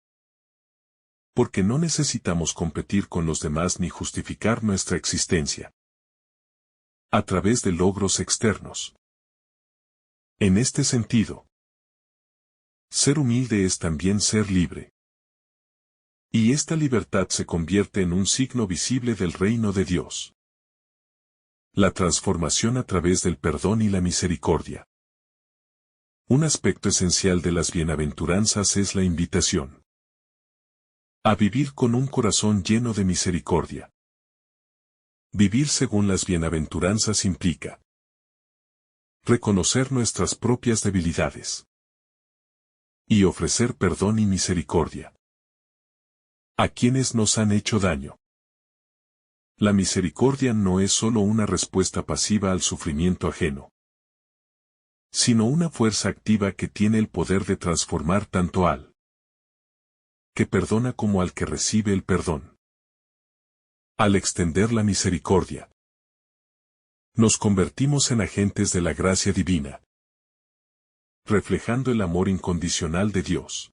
porque no necesitamos competir con los demás ni justificar nuestra existencia a través de logros externos. En este sentido, ser humilde es también ser libre. Y esta libertad se convierte en un signo visible del reino de Dios. La transformación a través del perdón y la misericordia. Un aspecto esencial de las bienaventuranzas es la invitación a vivir con un corazón lleno de misericordia. Vivir según las bienaventuranzas implica reconocer nuestras propias debilidades y ofrecer perdón y misericordia a quienes nos han hecho daño. La misericordia no es solo una respuesta pasiva al sufrimiento ajeno, sino una fuerza activa que tiene el poder de transformar tanto al que perdona como al que recibe el perdón. Al extender la misericordia, nos convertimos en agentes de la gracia divina, reflejando el amor incondicional de Dios.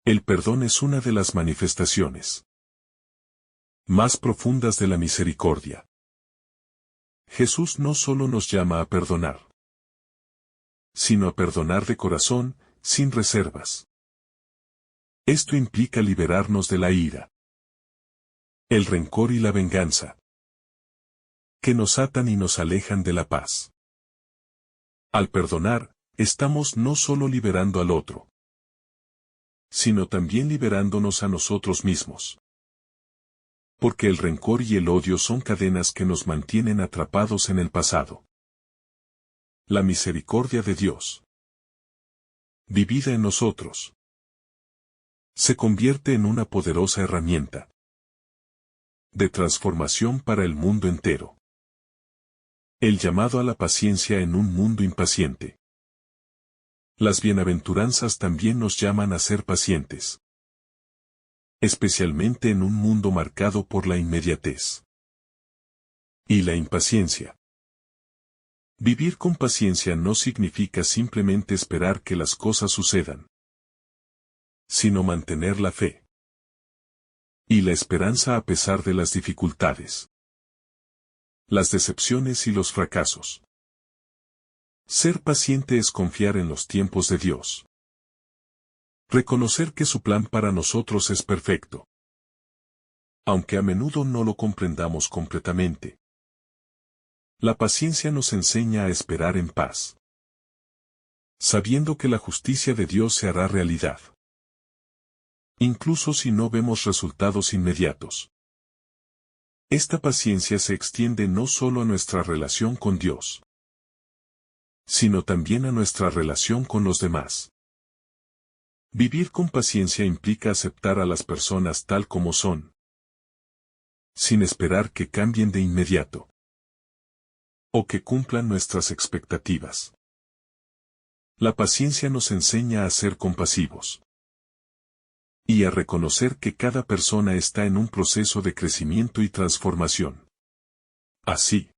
El perdón es una de las manifestaciones más profundas de la misericordia. Jesús no solo nos llama a perdonar, sino a perdonar de corazón, sin reservas. Esto implica liberarnos de la ira, el rencor y la venganza, que nos atan y nos alejan de la paz. Al perdonar, estamos no solo liberando al otro, sino también liberándonos a nosotros mismos. Porque el rencor y el odio son cadenas que nos mantienen atrapados en el pasado. La misericordia de Dios, vivida en nosotros, se convierte en una poderosa herramienta de transformación para el mundo entero. El llamado a la paciencia en un mundo impaciente. Las bienaventuranzas también nos llaman a ser pacientes, especialmente en un mundo marcado por la inmediatez y la impaciencia. Vivir con paciencia no significa simplemente esperar que las cosas sucedan, sino mantener la fe y la esperanza a pesar de las dificultades, las decepciones y los fracasos. Ser paciente es confiar en los tiempos de Dios. Reconocer que su plan para nosotros es perfecto. Aunque a menudo no lo comprendamos completamente. La paciencia nos enseña a esperar en paz, sabiendo que la justicia de Dios se hará realidad, incluso si no vemos resultados inmediatos. Esta paciencia se extiende no solo a nuestra relación con Dios, sino también a nuestra relación con los demás. Vivir con paciencia implica aceptar a las personas tal como son, sin esperar que cambien de inmediato, o que cumplan nuestras expectativas. La paciencia nos enseña a ser compasivos y a reconocer que cada persona está en un proceso de crecimiento y transformación. Así,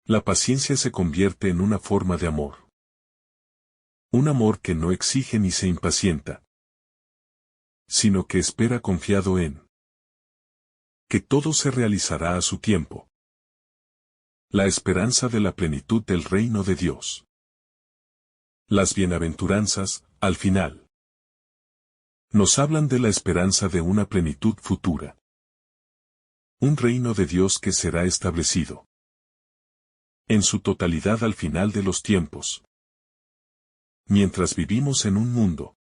la paciencia se convierte en una forma de amor. Un amor que no exige ni se impacienta, sino que espera confiado en que todo se realizará a su tiempo. La esperanza de la plenitud del reino de Dios. Las bienaventuranzas, al final, nos hablan de la esperanza de una plenitud futura. Un reino de Dios que será establecido en su totalidad al final de los tiempos. Mientras vivimos en un mundo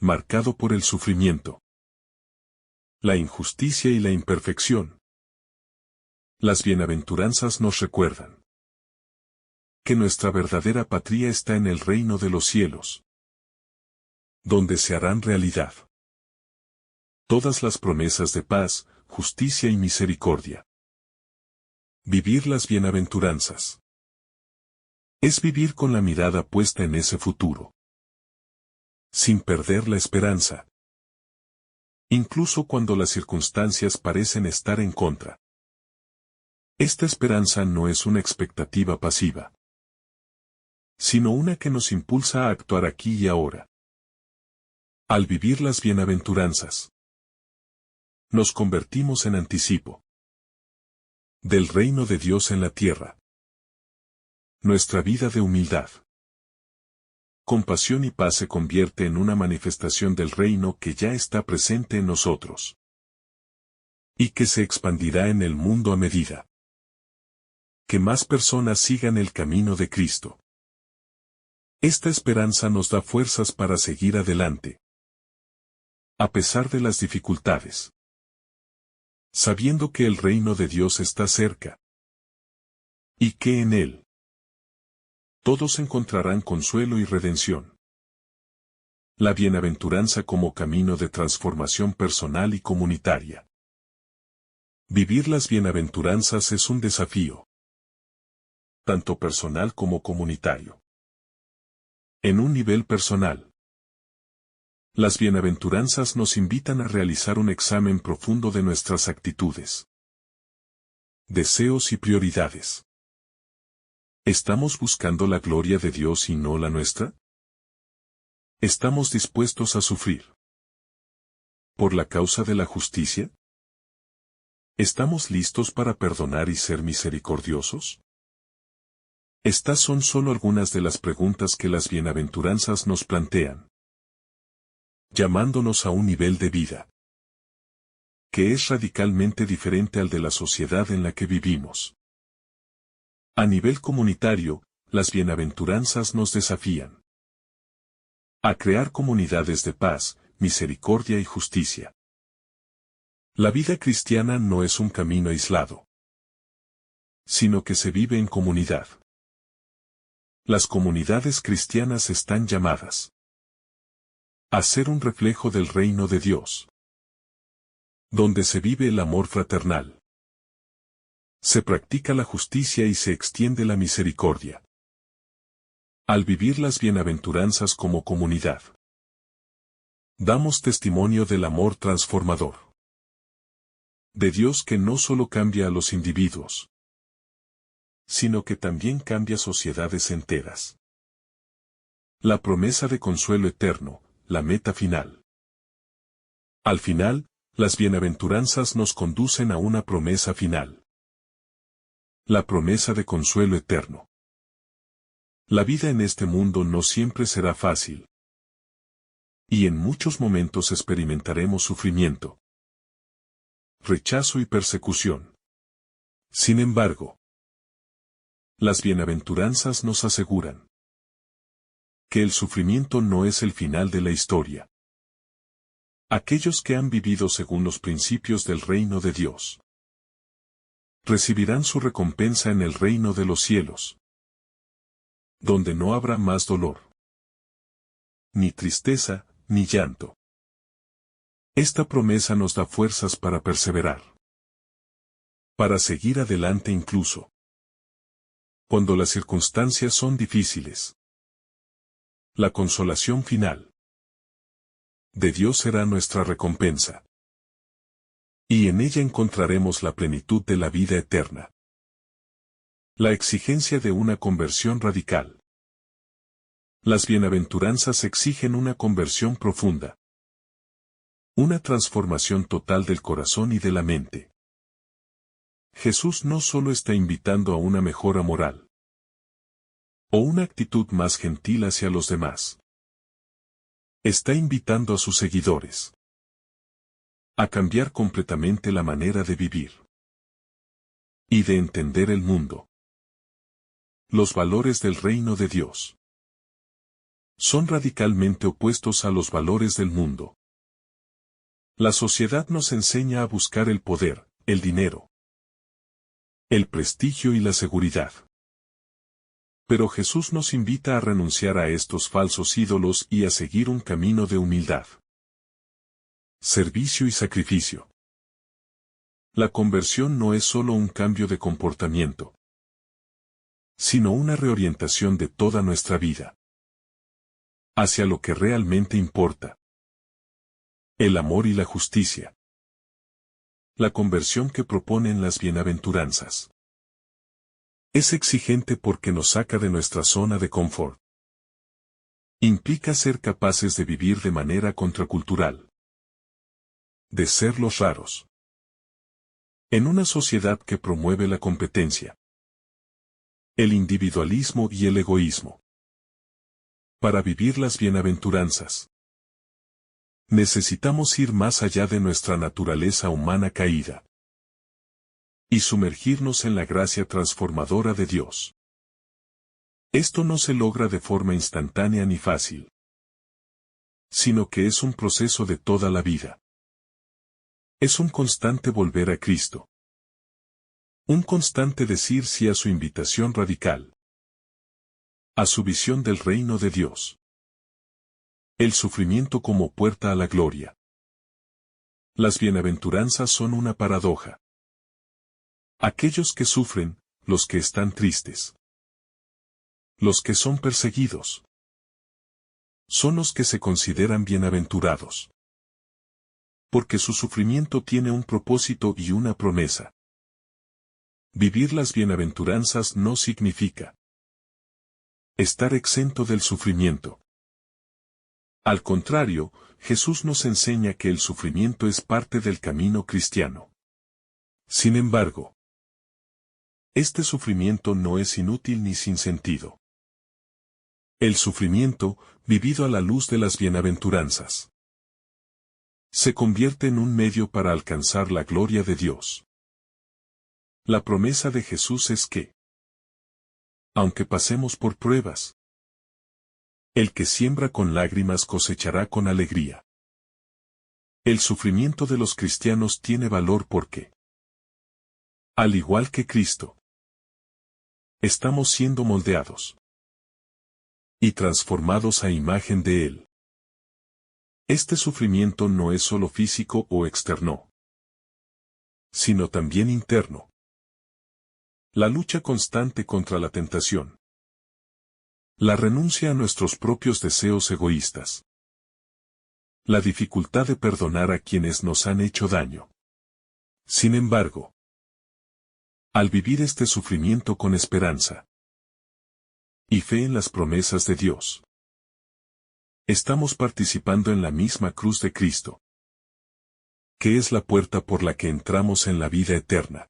marcado por el sufrimiento, la injusticia y la imperfección, las bienaventuranzas nos recuerdan que nuestra verdadera patria está en el reino de los cielos, donde se harán realidad todas las promesas de paz, justicia y misericordia. Vivir las bienaventuranzas es vivir con la mirada puesta en ese futuro, sin perder la esperanza, incluso cuando las circunstancias parecen estar en contra. Esta esperanza no es una expectativa pasiva, sino una que nos impulsa a actuar aquí y ahora. Al vivir las bienaventuranzas, nos convertimos en anticipo del reino de Dios en la tierra. Nuestra vida de humildad, compasión y paz se convierte en una manifestación del reino que ya está presente en nosotros y que se expandirá en el mundo a medida que más personas sigan el camino de Cristo. Esta esperanza nos da fuerzas para seguir adelante, a pesar de las dificultades, sabiendo que el reino de Dios está cerca y que en él todos encontrarán consuelo y redención. La bienaventuranza como camino de transformación personal y comunitaria. Vivir las bienaventuranzas es un desafío, tanto personal como comunitario. En un nivel personal, las bienaventuranzas nos invitan a realizar un examen profundo de nuestras actitudes, deseos y prioridades. ¿Estamos buscando la gloria de Dios y no la nuestra? ¿Estamos dispuestos a sufrir por la causa de la justicia? ¿Estamos listos para perdonar y ser misericordiosos? Estas son solo algunas de las preguntas que las bienaventuranzas nos plantean, llamándonos a un nivel de vida que es radicalmente diferente al de la sociedad en la que vivimos. A nivel comunitario, las bienaventuranzas nos desafían a crear comunidades de paz, misericordia y justicia. La vida cristiana no es un camino aislado, sino que se vive en comunidad. Las comunidades cristianas están llamadas a ser un reflejo del reino de Dios, donde se vive el amor fraternal, se practica la justicia y se extiende la misericordia. Al vivir las bienaventuranzas como comunidad, damos testimonio del amor transformador de Dios que no solo cambia a los individuos, sino que también cambia sociedades enteras. La promesa de consuelo eterno, la meta final. Al final, las bienaventuranzas nos conducen a una promesa final. La promesa de consuelo eterno. La vida en este mundo no siempre será fácil, Y en muchos momentos experimentaremos sufrimiento, rechazo y persecución. Sin embargo, las bienaventuranzas nos aseguran que el sufrimiento no es el final de la historia. Aquellos que han vivido según los principios del reino de Dios recibirán su recompensa en el reino de los cielos, donde no habrá más dolor, ni tristeza, ni llanto. Esta promesa nos da fuerzas para perseverar, para seguir adelante incluso cuando las circunstancias son difíciles. La consolación final de Dios será nuestra recompensa, y en ella encontraremos la plenitud de la vida eterna. La exigencia de una conversión radical. Las bienaventuranzas exigen una conversión profunda, una transformación total del corazón y de la mente. Jesús no solo está invitando a una mejora moral o una actitud más gentil hacia los demás. Está invitando a sus seguidores a cambiar completamente la manera de vivir y de entender el mundo. Los valores del reino de Dios son radicalmente opuestos a los valores del mundo. La sociedad nos enseña a buscar el poder, el dinero, el prestigio y la seguridad. Pero Jesús nos invita a renunciar a estos falsos ídolos y a seguir un camino de humildad, servicio y sacrificio. La conversión no es solo un cambio de comportamiento, sino una reorientación de toda nuestra vida hacia lo que realmente importa: el amor y la justicia. La conversión que proponen las bienaventuranzas es exigente porque nos saca de nuestra zona de confort. Implica ser capaces de vivir de manera contracultural, de ser los raros, en una sociedad que promueve la competencia, el individualismo y el egoísmo. Para vivir las bienaventuranzas, necesitamos ir más allá de nuestra naturaleza humana caída y sumergirnos en la gracia transformadora de Dios. Esto no se logra de forma instantánea ni fácil, sino que es un proceso de toda la vida. Es un constante volver a Cristo, un constante decir sí a su invitación radical, a su visión del reino de Dios. El sufrimiento como puerta a la gloria. Las bienaventuranzas son una paradoja. Aquellos que sufren, los que están tristes, los que son perseguidos, son los que se consideran bienaventurados, porque su sufrimiento tiene un propósito y una promesa. Vivir las bienaventuranzas no significa estar exento del sufrimiento. Al contrario, Jesús nos enseña que el sufrimiento es parte del camino cristiano. Sin embargo, este sufrimiento no es inútil ni sin sentido. El sufrimiento, vivido a la luz de las bienaventuranzas, se convierte en un medio para alcanzar la gloria de Dios. La promesa de Jesús es que, aunque pasemos por pruebas, el que siembra con lágrimas cosechará con alegría. El sufrimiento de los cristianos tiene valor porque, al igual que Cristo, estamos siendo moldeados y transformados a imagen de Él. Este sufrimiento no es solo físico o externo, sino también interno. La lucha constante contra la tentación. La renuncia a nuestros propios deseos egoístas. La dificultad de perdonar a quienes nos han hecho daño. Sin embargo, al vivir este sufrimiento con esperanza y fe en las promesas de Dios, estamos participando en la misma cruz de Cristo, que es la puerta por la que entramos en la vida eterna.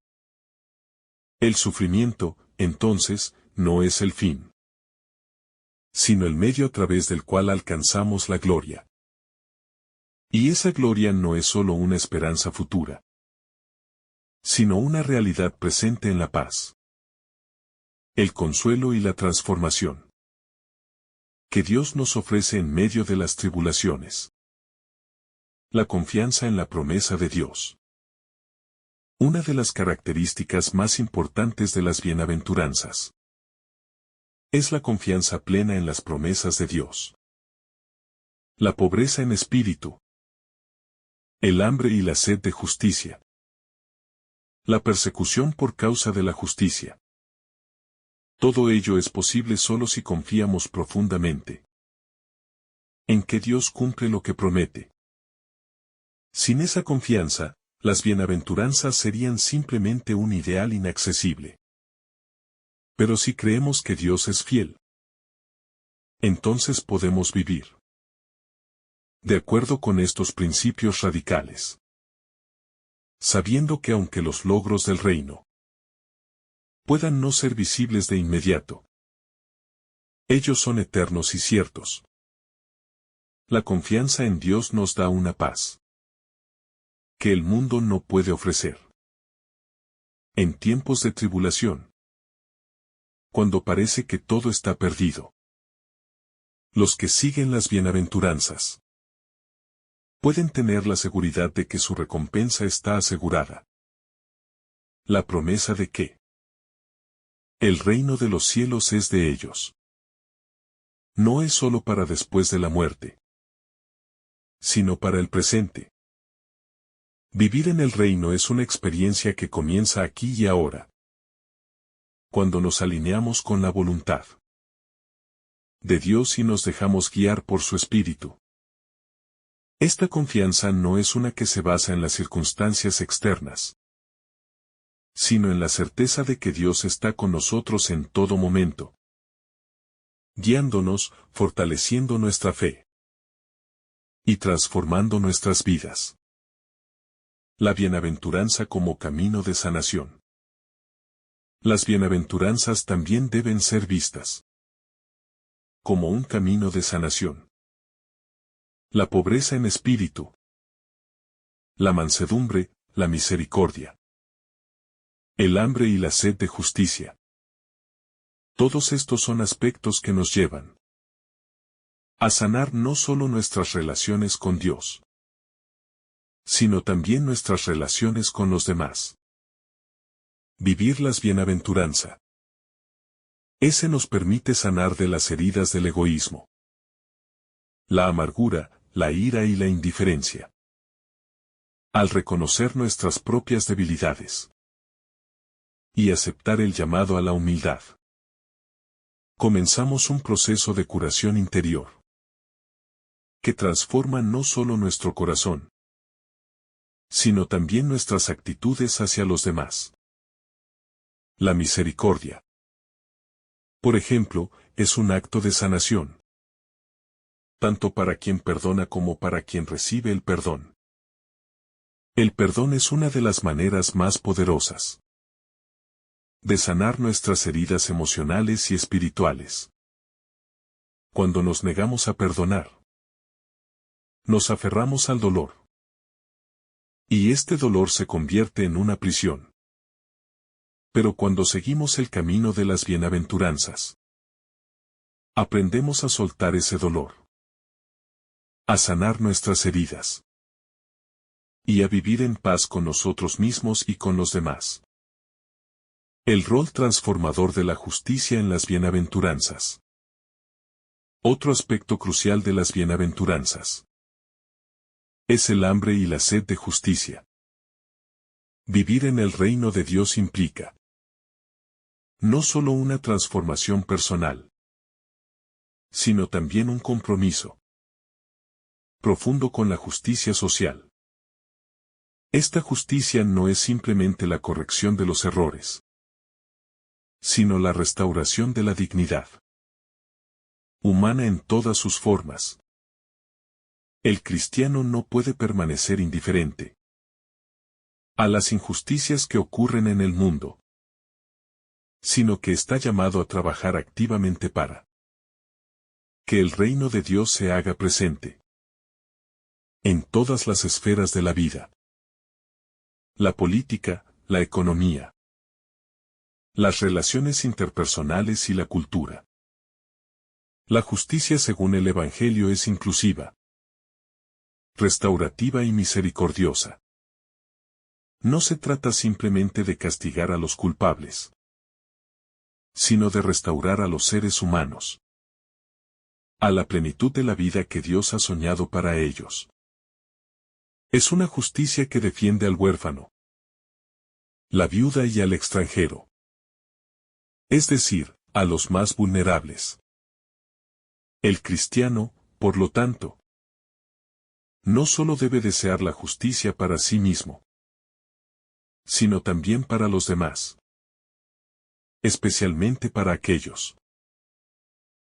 El sufrimiento, entonces, no es el fin, sino el medio a través del cual alcanzamos la gloria. Y esa gloria no es solo una esperanza futura, sino una realidad presente en la paz, el consuelo y la transformación que Dios nos ofrece en medio de las tribulaciones. La confianza en la promesa de Dios. Una de las características más importantes de las bienaventuranzas es la confianza plena en las promesas de Dios. La pobreza en espíritu, el hambre y la sed de justicia, la persecución por causa de la justicia. Todo ello es posible solo si confiamos profundamente en que Dios cumple lo que promete. Sin esa confianza, las bienaventuranzas serían simplemente un ideal inaccesible. Pero si creemos que Dios es fiel, entonces podemos vivir de acuerdo con estos principios radicales, sabiendo que aunque los logros del reino puedan no ser visibles de inmediato, ellos son eternos y ciertos. La confianza en Dios nos da una paz que el mundo no puede ofrecer. En tiempos de tribulación, cuando parece que todo está perdido, los que siguen las bienaventuranzas pueden tener la seguridad de que su recompensa está asegurada. La promesa de que el reino de los cielos es de ellos. No es solo para después de la muerte, sino para el presente. Vivir en el reino es una experiencia que comienza aquí y ahora, cuando nos alineamos con la voluntad de Dios y nos dejamos guiar por su Espíritu. Esta confianza no es una que se basa en las circunstancias externas, sino en la certeza de que Dios está con nosotros en todo momento, guiándonos, fortaleciendo nuestra fe y transformando nuestras vidas. La bienaventuranza como camino de sanación. Las bienaventuranzas también deben ser vistas como un camino de sanación. La pobreza en espíritu, la mansedumbre, la misericordia, el hambre y la sed de justicia. Todos estos son aspectos que nos llevan a sanar no solo nuestras relaciones con Dios, sino también nuestras relaciones con los demás. Vivir las bienaventuranza. Ese nos permite sanar de las heridas del egoísmo, la amargura, la ira y la indiferencia. Al reconocer nuestras propias debilidades y aceptar el llamado a la humildad, comenzamos un proceso de curación interior que transforma no solo nuestro corazón, sino también nuestras actitudes hacia los demás. La misericordia, por ejemplo, es un acto de sanación, tanto para quien perdona como para quien recibe el perdón. El perdón es una de las maneras más poderosas de sanar nuestras heridas emocionales y espirituales. Cuando nos negamos a perdonar, nos aferramos al dolor, y este dolor se convierte en una prisión. Pero cuando seguimos el camino de las bienaventuranzas, aprendemos a soltar ese dolor, a sanar nuestras heridas, y a vivir en paz con nosotros mismos y con los demás. El rol transformador de la justicia en las bienaventuranzas. Otro aspecto crucial de las bienaventuranzas es el hambre y la sed de justicia. Vivir en el reino de Dios implica no solo una transformación personal, sino también un compromiso profundo con la justicia social. Esta justicia no es simplemente la corrección de los errores, sino la restauración de la dignidad humana en todas sus formas. El cristiano no puede permanecer indiferente a las injusticias que ocurren en el mundo, sino que está llamado a trabajar activamente para que el reino de Dios se haga presente. En todas las esferas de la vida. La política, la economía, las relaciones interpersonales y la cultura. La justicia según el Evangelio es inclusiva, restaurativa y misericordiosa. No se trata simplemente de castigar a los culpables, sino de restaurar a los seres humanos a la plenitud de la vida que Dios ha soñado para ellos. Es una justicia que defiende al huérfano, la viuda y al extranjero. Es decir, a los más vulnerables. El cristiano, por lo tanto, no solo debe desear la justicia para sí mismo, sino también para los demás. Especialmente para aquellos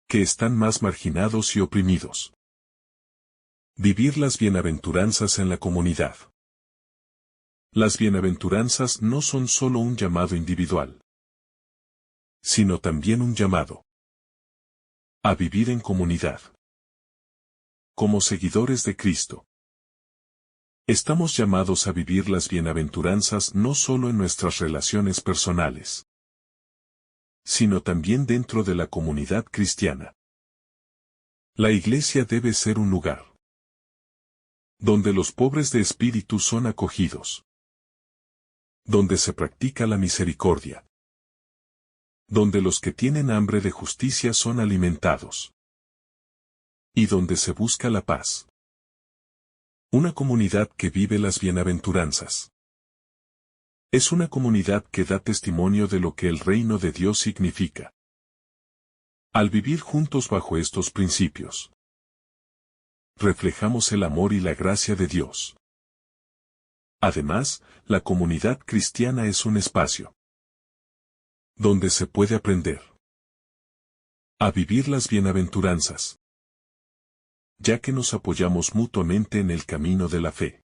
que están más marginados y oprimidos. Vivir las bienaventuranzas en la comunidad. Las bienaventuranzas no son solo un llamado individual, sino también un llamado a vivir en comunidad. Como seguidores de Cristo, estamos llamados a vivir las bienaventuranzas no solo en nuestras relaciones personales, sino también dentro de la comunidad cristiana. La iglesia debe ser un lugar donde los pobres de espíritu son acogidos, donde se practica la misericordia, donde los que tienen hambre de justicia son alimentados, y donde se busca la paz. Una comunidad que vive las bienaventuranzas. Es una comunidad que da testimonio de lo que el reino de Dios significa. Al vivir juntos bajo estos principios, reflejamos el amor y la gracia de Dios. Además, la comunidad cristiana es un espacio donde se puede aprender a vivir las bienaventuranzas, ya que nos apoyamos mutuamente en el camino de la fe.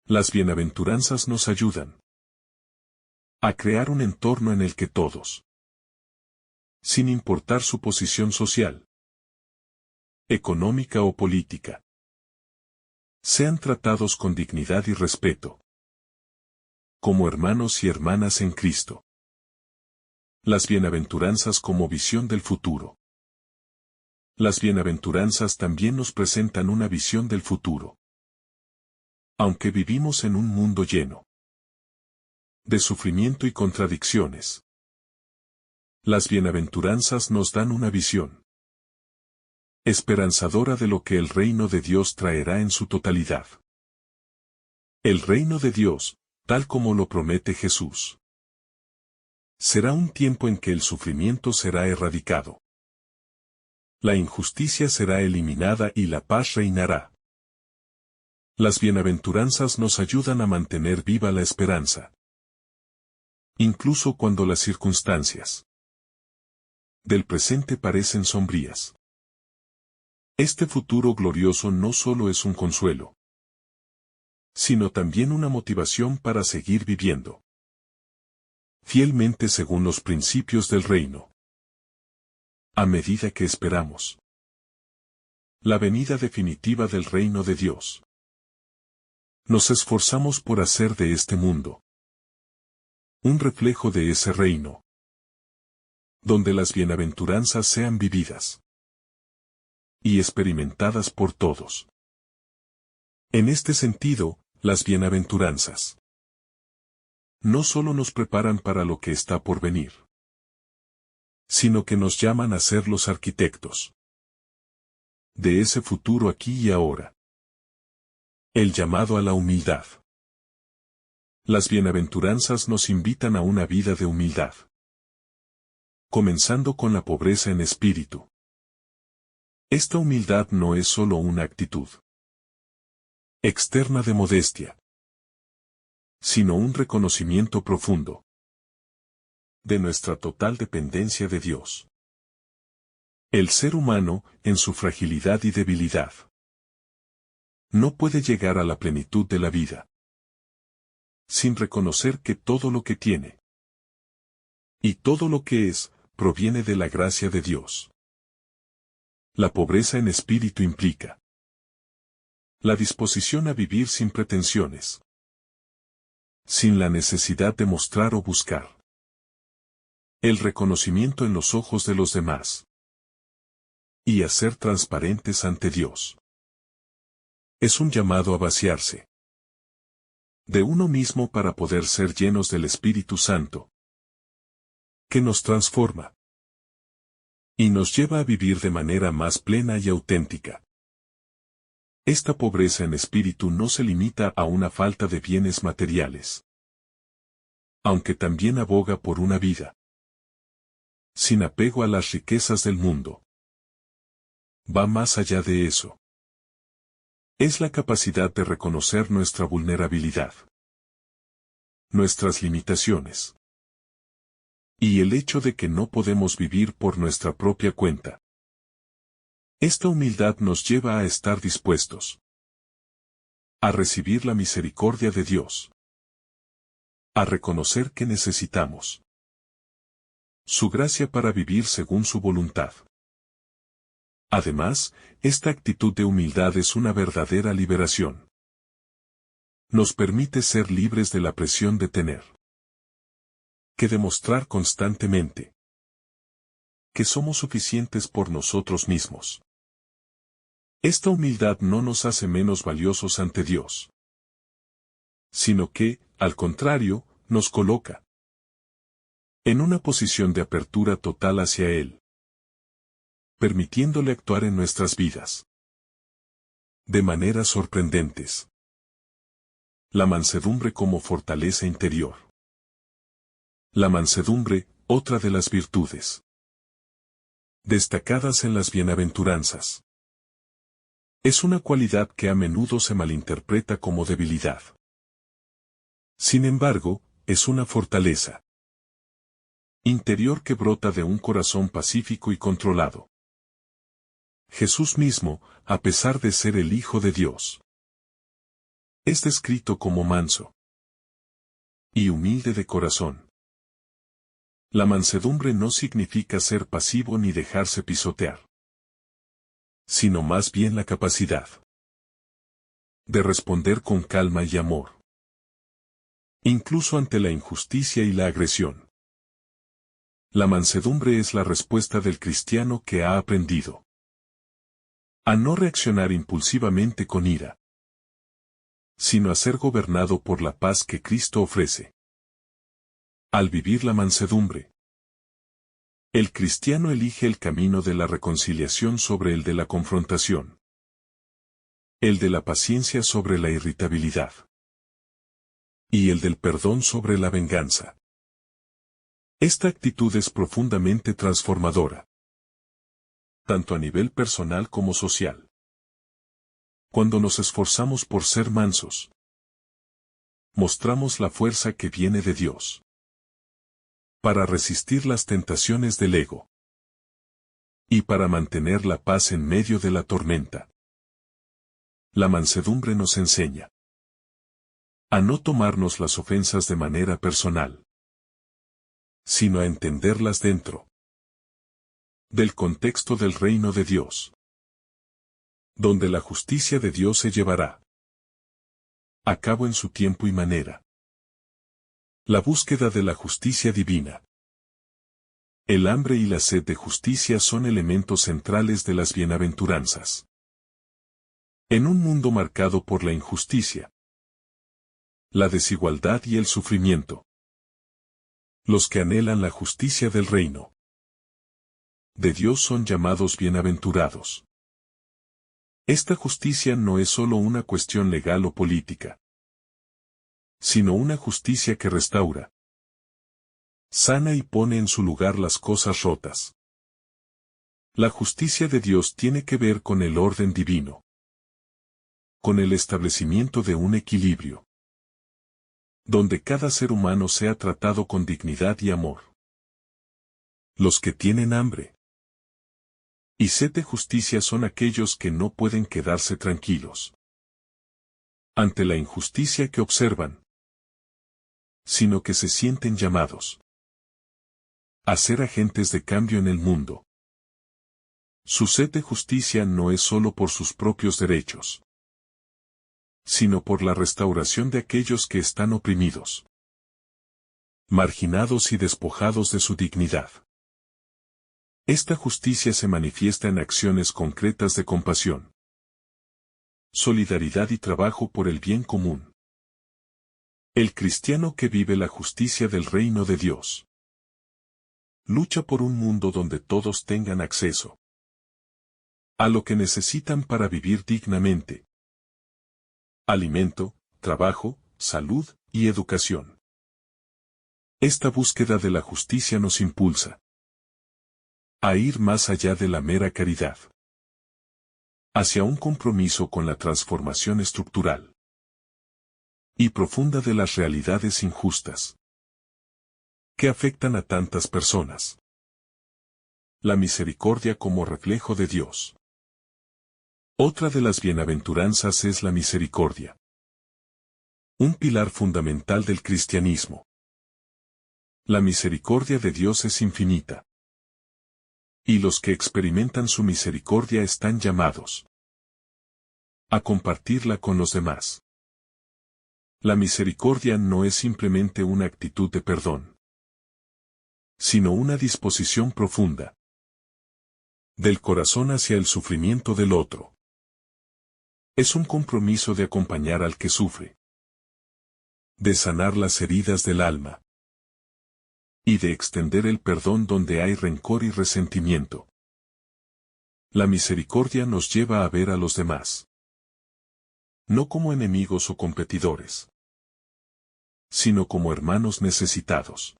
Las bienaventuranzas nos ayudan a crear un entorno en el que todos, sin importar su posición social, económica o política, sean tratados con dignidad y respeto, como hermanos y hermanas en Cristo. Las bienaventuranzas como visión del futuro. Las bienaventuranzas también nos presentan una visión del futuro. Aunque vivimos en un mundo lleno de sufrimiento y contradicciones, las bienaventuranzas nos dan una visión esperanzadora de lo que el reino de Dios traerá en su totalidad. El reino de Dios, tal como lo promete Jesús, será un tiempo en que el sufrimiento será erradicado, la injusticia será eliminada y la paz reinará. Las bienaventuranzas nos ayudan a mantener viva la esperanza, incluso cuando las circunstancias del presente parecen sombrías. Este futuro glorioso no solo es un consuelo, sino también una motivación para seguir viviendo fielmente según los principios del reino. A medida que esperamos la venida definitiva del reino de Dios, nos esforzamos por hacer de este mundo un reflejo de ese reino, donde las bienaventuranzas sean vividas y experimentadas por todos. En este sentido, las bienaventuranzas no solo nos preparan para lo que está por venir, sino que nos llaman a ser los arquitectos de ese futuro aquí y ahora. El llamado a la humildad. Las bienaventuranzas nos invitan a una vida de humildad, comenzando con la pobreza en espíritu. Esta humildad no es solo una actitud externa de modestia, sino un reconocimiento profundo de nuestra total dependencia de Dios. El ser humano, en su fragilidad y debilidad, no puede llegar a la plenitud de la vida sin reconocer que todo lo que tiene y todo lo que es, proviene de la gracia de Dios. La pobreza en espíritu implica La disposición a vivir sin pretensiones. Sin la necesidad de mostrar o buscar. El reconocimiento en los ojos de los demás. Y a ser transparentes ante Dios. Es un llamado a vaciarse de uno mismo para poder ser llenos del Espíritu Santo, que nos transforma y nos lleva a vivir de manera más plena y auténtica. Esta pobreza en espíritu no se limita a una falta de bienes materiales, aunque también aboga por una vida sin apego a las riquezas del mundo. Va más allá de eso. Es la capacidad de reconocer nuestra vulnerabilidad, nuestras limitaciones, y el hecho de que no podemos vivir por nuestra propia cuenta. Esta humildad nos lleva a estar dispuestos a recibir la misericordia de Dios, a reconocer que necesitamos su gracia para vivir según su voluntad. Además, esta actitud de humildad es una verdadera liberación. Nos permite ser libres de la presión de tener que demostrar constantemente que somos suficientes por nosotros mismos. Esta humildad no nos hace menos valiosos ante Dios, sino que, al contrario, nos coloca en una posición de apertura total hacia Él, permitiéndole actuar en nuestras vidas de maneras sorprendentes. La mansedumbre como fortaleza interior. La mansedumbre, otra de las virtudes destacadas en las bienaventuranzas. Es una cualidad que a menudo se malinterpreta como debilidad. Sin embargo, es una fortaleza interior que brota de un corazón pacífico y controlado. Jesús mismo, a pesar de ser el Hijo de Dios, es descrito como manso y humilde de corazón. La mansedumbre no significa ser pasivo ni dejarse pisotear, sino más bien la capacidad de responder con calma y amor, incluso ante la injusticia y la agresión. La mansedumbre es la respuesta del cristiano que ha aprendido a no reaccionar impulsivamente con ira, sino a ser gobernado por la paz que Cristo ofrece. Al vivir la mansedumbre, el cristiano elige el camino de la reconciliación sobre el de la confrontación, el de la paciencia sobre la irritabilidad, y el del perdón sobre la venganza. Esta actitud es profundamente transformadora, tanto a nivel personal como social. Cuando nos esforzamos por ser mansos, mostramos la fuerza que viene de Dios para resistir las tentaciones del ego y para mantener la paz en medio de la tormenta. La mansedumbre nos enseña a no tomarnos las ofensas de manera personal, sino a entenderlas dentro del contexto del reino de Dios, donde la justicia de Dios se llevará a cabo en su tiempo y manera. La búsqueda de la justicia divina. El hambre y la sed de justicia son elementos centrales de las bienaventuranzas. En un mundo marcado por la injusticia, la desigualdad y el sufrimiento, los que anhelan la justicia del reino de Dios son llamados bienaventurados. Esta justicia no es solo una cuestión legal o política, sino una justicia que restaura, sana y pone en su lugar las cosas rotas. La justicia de Dios tiene que ver con el orden divino, con el establecimiento de un equilibrio, donde cada ser humano sea tratado con dignidad y amor. Los que tienen hambre y sed de justicia son aquellos que no pueden quedarse tranquilos ante la injusticia que observan, sino que se sienten llamados a ser agentes de cambio en el mundo. Su sed de justicia no es solo por sus propios derechos, sino por la restauración de aquellos que están oprimidos, marginados y despojados de su dignidad. Esta justicia se manifiesta en acciones concretas de compasión, solidaridad y trabajo por el bien común. El cristiano que vive la justicia del reino de Dios lucha por un mundo donde todos tengan acceso a lo que necesitan para vivir dignamente: alimento, trabajo, salud y educación. Esta búsqueda de la justicia nos impulsa a ir más allá de la mera caridad, hacia un compromiso con la transformación estructural y profunda de las realidades injustas que afectan a tantas personas. La misericordia como reflejo de Dios. Otra de las bienaventuranzas es la misericordia, un pilar fundamental del cristianismo. La misericordia de Dios es infinita, y los que experimentan su misericordia están llamados a compartirla con los demás. La misericordia no es simplemente una actitud de perdón, sino una disposición profunda del corazón hacia el sufrimiento del otro. Es un compromiso de acompañar al que sufre, de sanar las heridas del alma y de extender el perdón donde hay rencor y resentimiento. La misericordia nos lleva a ver a los demás no como enemigos o competidores, sino como hermanos necesitados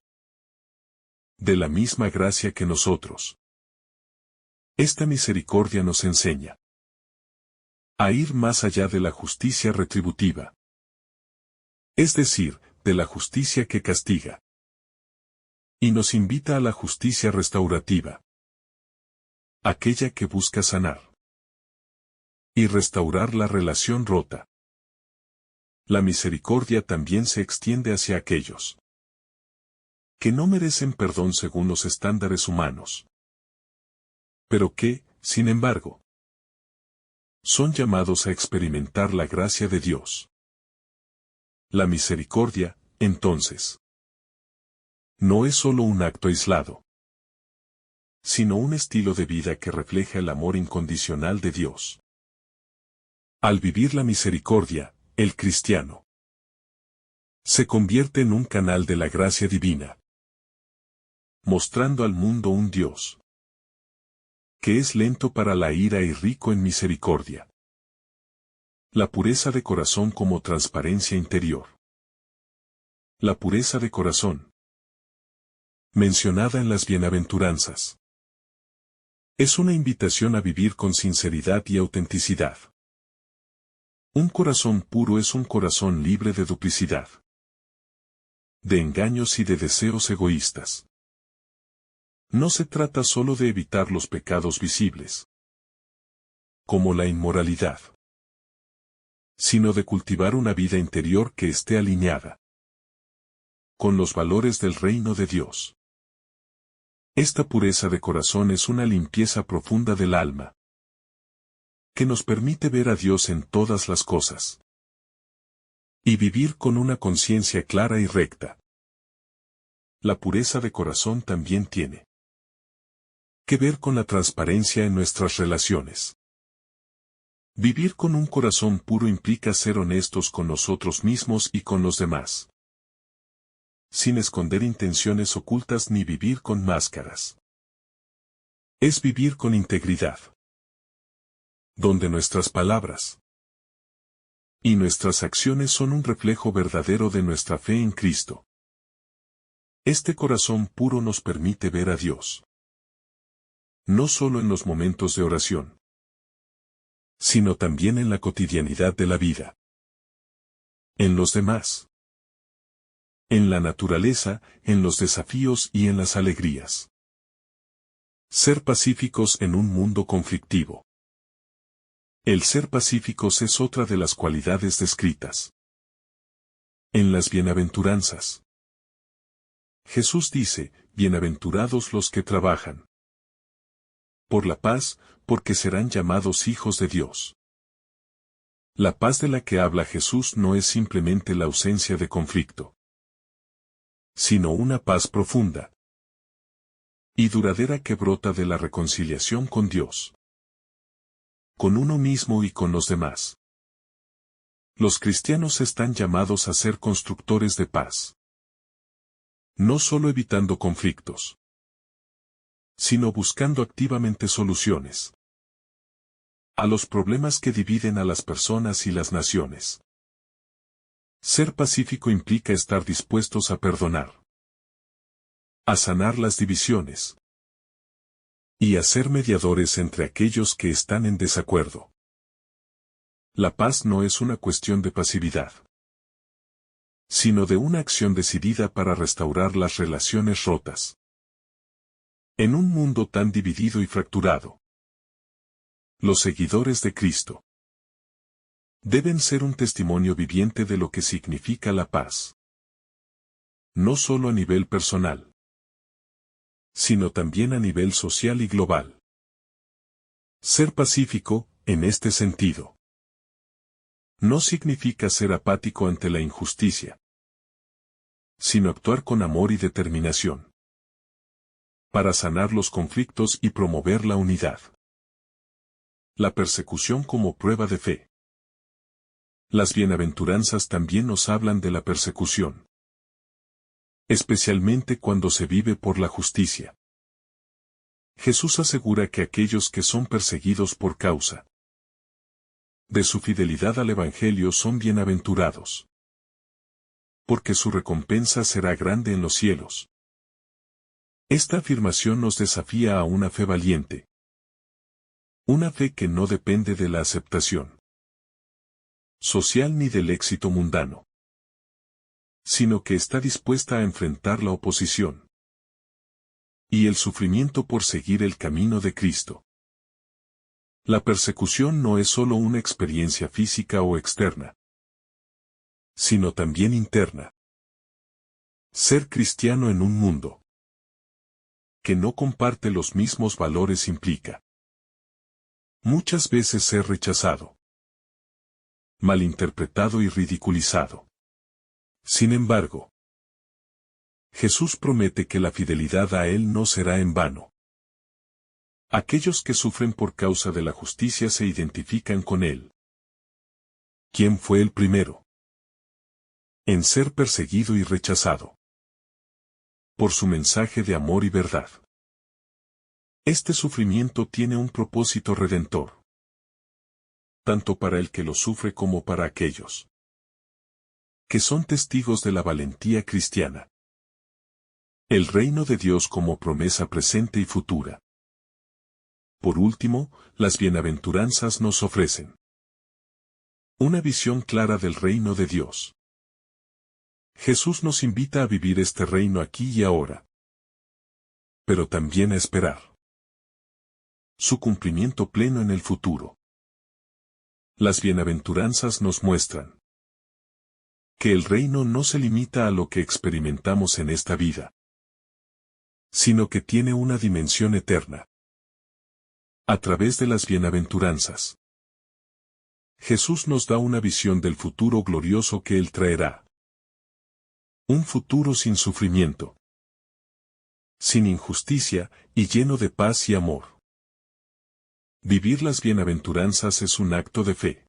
de la misma gracia que nosotros. Esta misericordia nos enseña a ir más allá de la justicia retributiva, es decir, de la justicia que castiga, y nos invita a la justicia restaurativa, aquella que busca sanar y restaurar la relación rota. La misericordia también se extiende hacia aquellos que no merecen perdón según los estándares humanos, pero que, sin embargo, son llamados a experimentar la gracia de Dios. La misericordia, entonces, no es solo un acto aislado, sino un estilo de vida que refleja el amor incondicional de Dios. Al vivir la misericordia, el cristiano se convierte en un canal de la gracia divina, mostrando al mundo un Dios que es lento para la ira y rico en misericordia. La pureza de corazón como transparencia interior. La pureza de corazón, mencionada en las bienaventuranzas, es una invitación a vivir con sinceridad y autenticidad. Un corazón puro es un corazón libre de duplicidad, de engaños y de deseos egoístas. No se trata solo de evitar los pecados visibles, como la inmoralidad, sino de cultivar una vida interior que esté alineada con los valores del reino de Dios. Esta pureza de corazón es una limpieza profunda del alma, que nos permite ver a Dios en todas las cosas y vivir con una conciencia clara y recta. La pureza de corazón también tiene que ver con la transparencia en nuestras relaciones. Vivir con un corazón puro implica ser honestos con nosotros mismos y con los demás, sin esconder intenciones ocultas ni vivir con máscaras. Es vivir con integridad, donde nuestras palabras y nuestras acciones son un reflejo verdadero de nuestra fe en Cristo. Este corazón puro nos permite ver a Dios, no solo en los momentos de oración, sino también en la cotidianidad de la vida, en los demás, en la naturaleza, en los desafíos y en las alegrías. Ser pacíficos en un mundo conflictivo. El ser pacíficos es otra de las cualidades descritas en las bienaventuranzas. Jesús dice, bienaventurados los que trabajan por la paz, porque serán llamados hijos de Dios. La paz de la que habla Jesús no es simplemente la ausencia de conflicto, sino una paz profunda y duradera que brota de la reconciliación con Dios, con uno mismo y con los demás. Los cristianos están llamados a ser constructores de paz, no solo evitando conflictos, sino buscando activamente soluciones a los problemas que dividen a las personas y las naciones. Ser pacífico implica estar dispuestos a perdonar, a sanar las divisiones y a ser mediadores entre aquellos que están en desacuerdo. La paz no es una cuestión de pasividad, sino de una acción decidida para restaurar las relaciones rotas. En un mundo tan dividido y fracturado, los seguidores de Cristo deben ser un testimonio viviente de lo que significa la paz. No solo a nivel personal, sino también a nivel social y global. Ser pacífico, en este sentido, no significa ser apático ante la injusticia, sino actuar con amor y determinación para sanar los conflictos y promover la unidad. La persecución como prueba de fe. Las bienaventuranzas también nos hablan de la persecución, especialmente cuando se vive por la justicia. Jesús asegura que aquellos que son perseguidos por causa de su fidelidad al Evangelio son bienaventurados, porque su recompensa será grande en los cielos. Esta afirmación nos desafía a una fe valiente, una fe que no depende de la aceptación social ni del éxito mundano, sino que está dispuesta a enfrentar la oposición y el sufrimiento por seguir el camino de Cristo. La persecución no es solo una experiencia física o externa, sino también interna. Ser cristiano en un mundo que no comparte los mismos valores implica muchas veces ser rechazado, malinterpretado y ridiculizado. Sin embargo, Jesús promete que la fidelidad a Él no será en vano. Aquellos que sufren por causa de la justicia se identifican con Él. ¿Quién fue el primero en ser perseguido y rechazado por su mensaje de amor y verdad? Este sufrimiento tiene un propósito redentor, tanto para el que lo sufre como para aquellos que son testigos de la valentía cristiana. El reino de Dios como promesa presente y futura. Por último, las bienaventuranzas nos ofrecen una visión clara del reino de Dios. Jesús nos invita a vivir este reino aquí y ahora, pero también a esperar su cumplimiento pleno en el futuro. Las bienaventuranzas nos muestran que el reino no se limita a lo que experimentamos en esta vida, sino que tiene una dimensión eterna. A través de las bienaventuranzas, Jesús nos da una visión del futuro glorioso que Él traerá. Un futuro sin sufrimiento, sin injusticia y lleno de paz y amor. Vivir las bienaventuranzas es un acto de fe,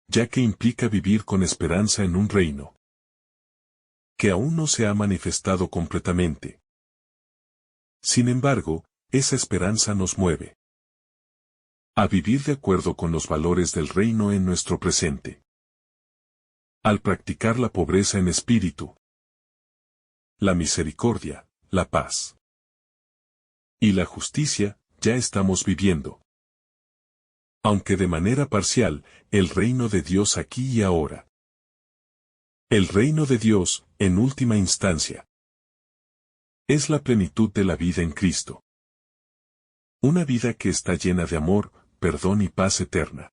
ya que implica vivir con esperanza en un reino que aún no se ha manifestado completamente. Sin embargo, esa esperanza nos mueve a vivir de acuerdo con los valores del reino en nuestro presente. Al practicar la pobreza en espíritu, la misericordia, la paz y la justicia, ya estamos viviendo, aunque de manera parcial, el reino de Dios aquí y ahora. El reino de Dios, en última instancia, es la plenitud de la vida en Cristo. Una vida que está llena de amor, perdón y paz eterna.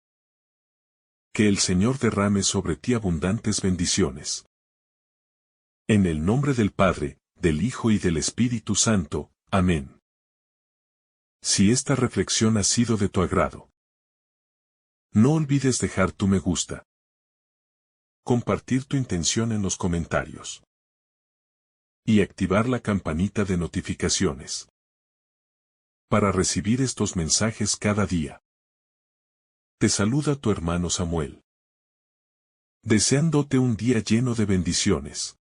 Que el Señor derrame sobre ti abundantes bendiciones. En el nombre del Padre, del Hijo y del Espíritu Santo. Amén. Si esta reflexión ha sido de tu agrado, No olvides dejar tu me gusta. Compartir tu intención en los comentarios. Y activar la campanita de notificaciones. Para recibir estos mensajes cada día. Te saluda tu hermano Samuel. Deseándote un día lleno de bendiciones.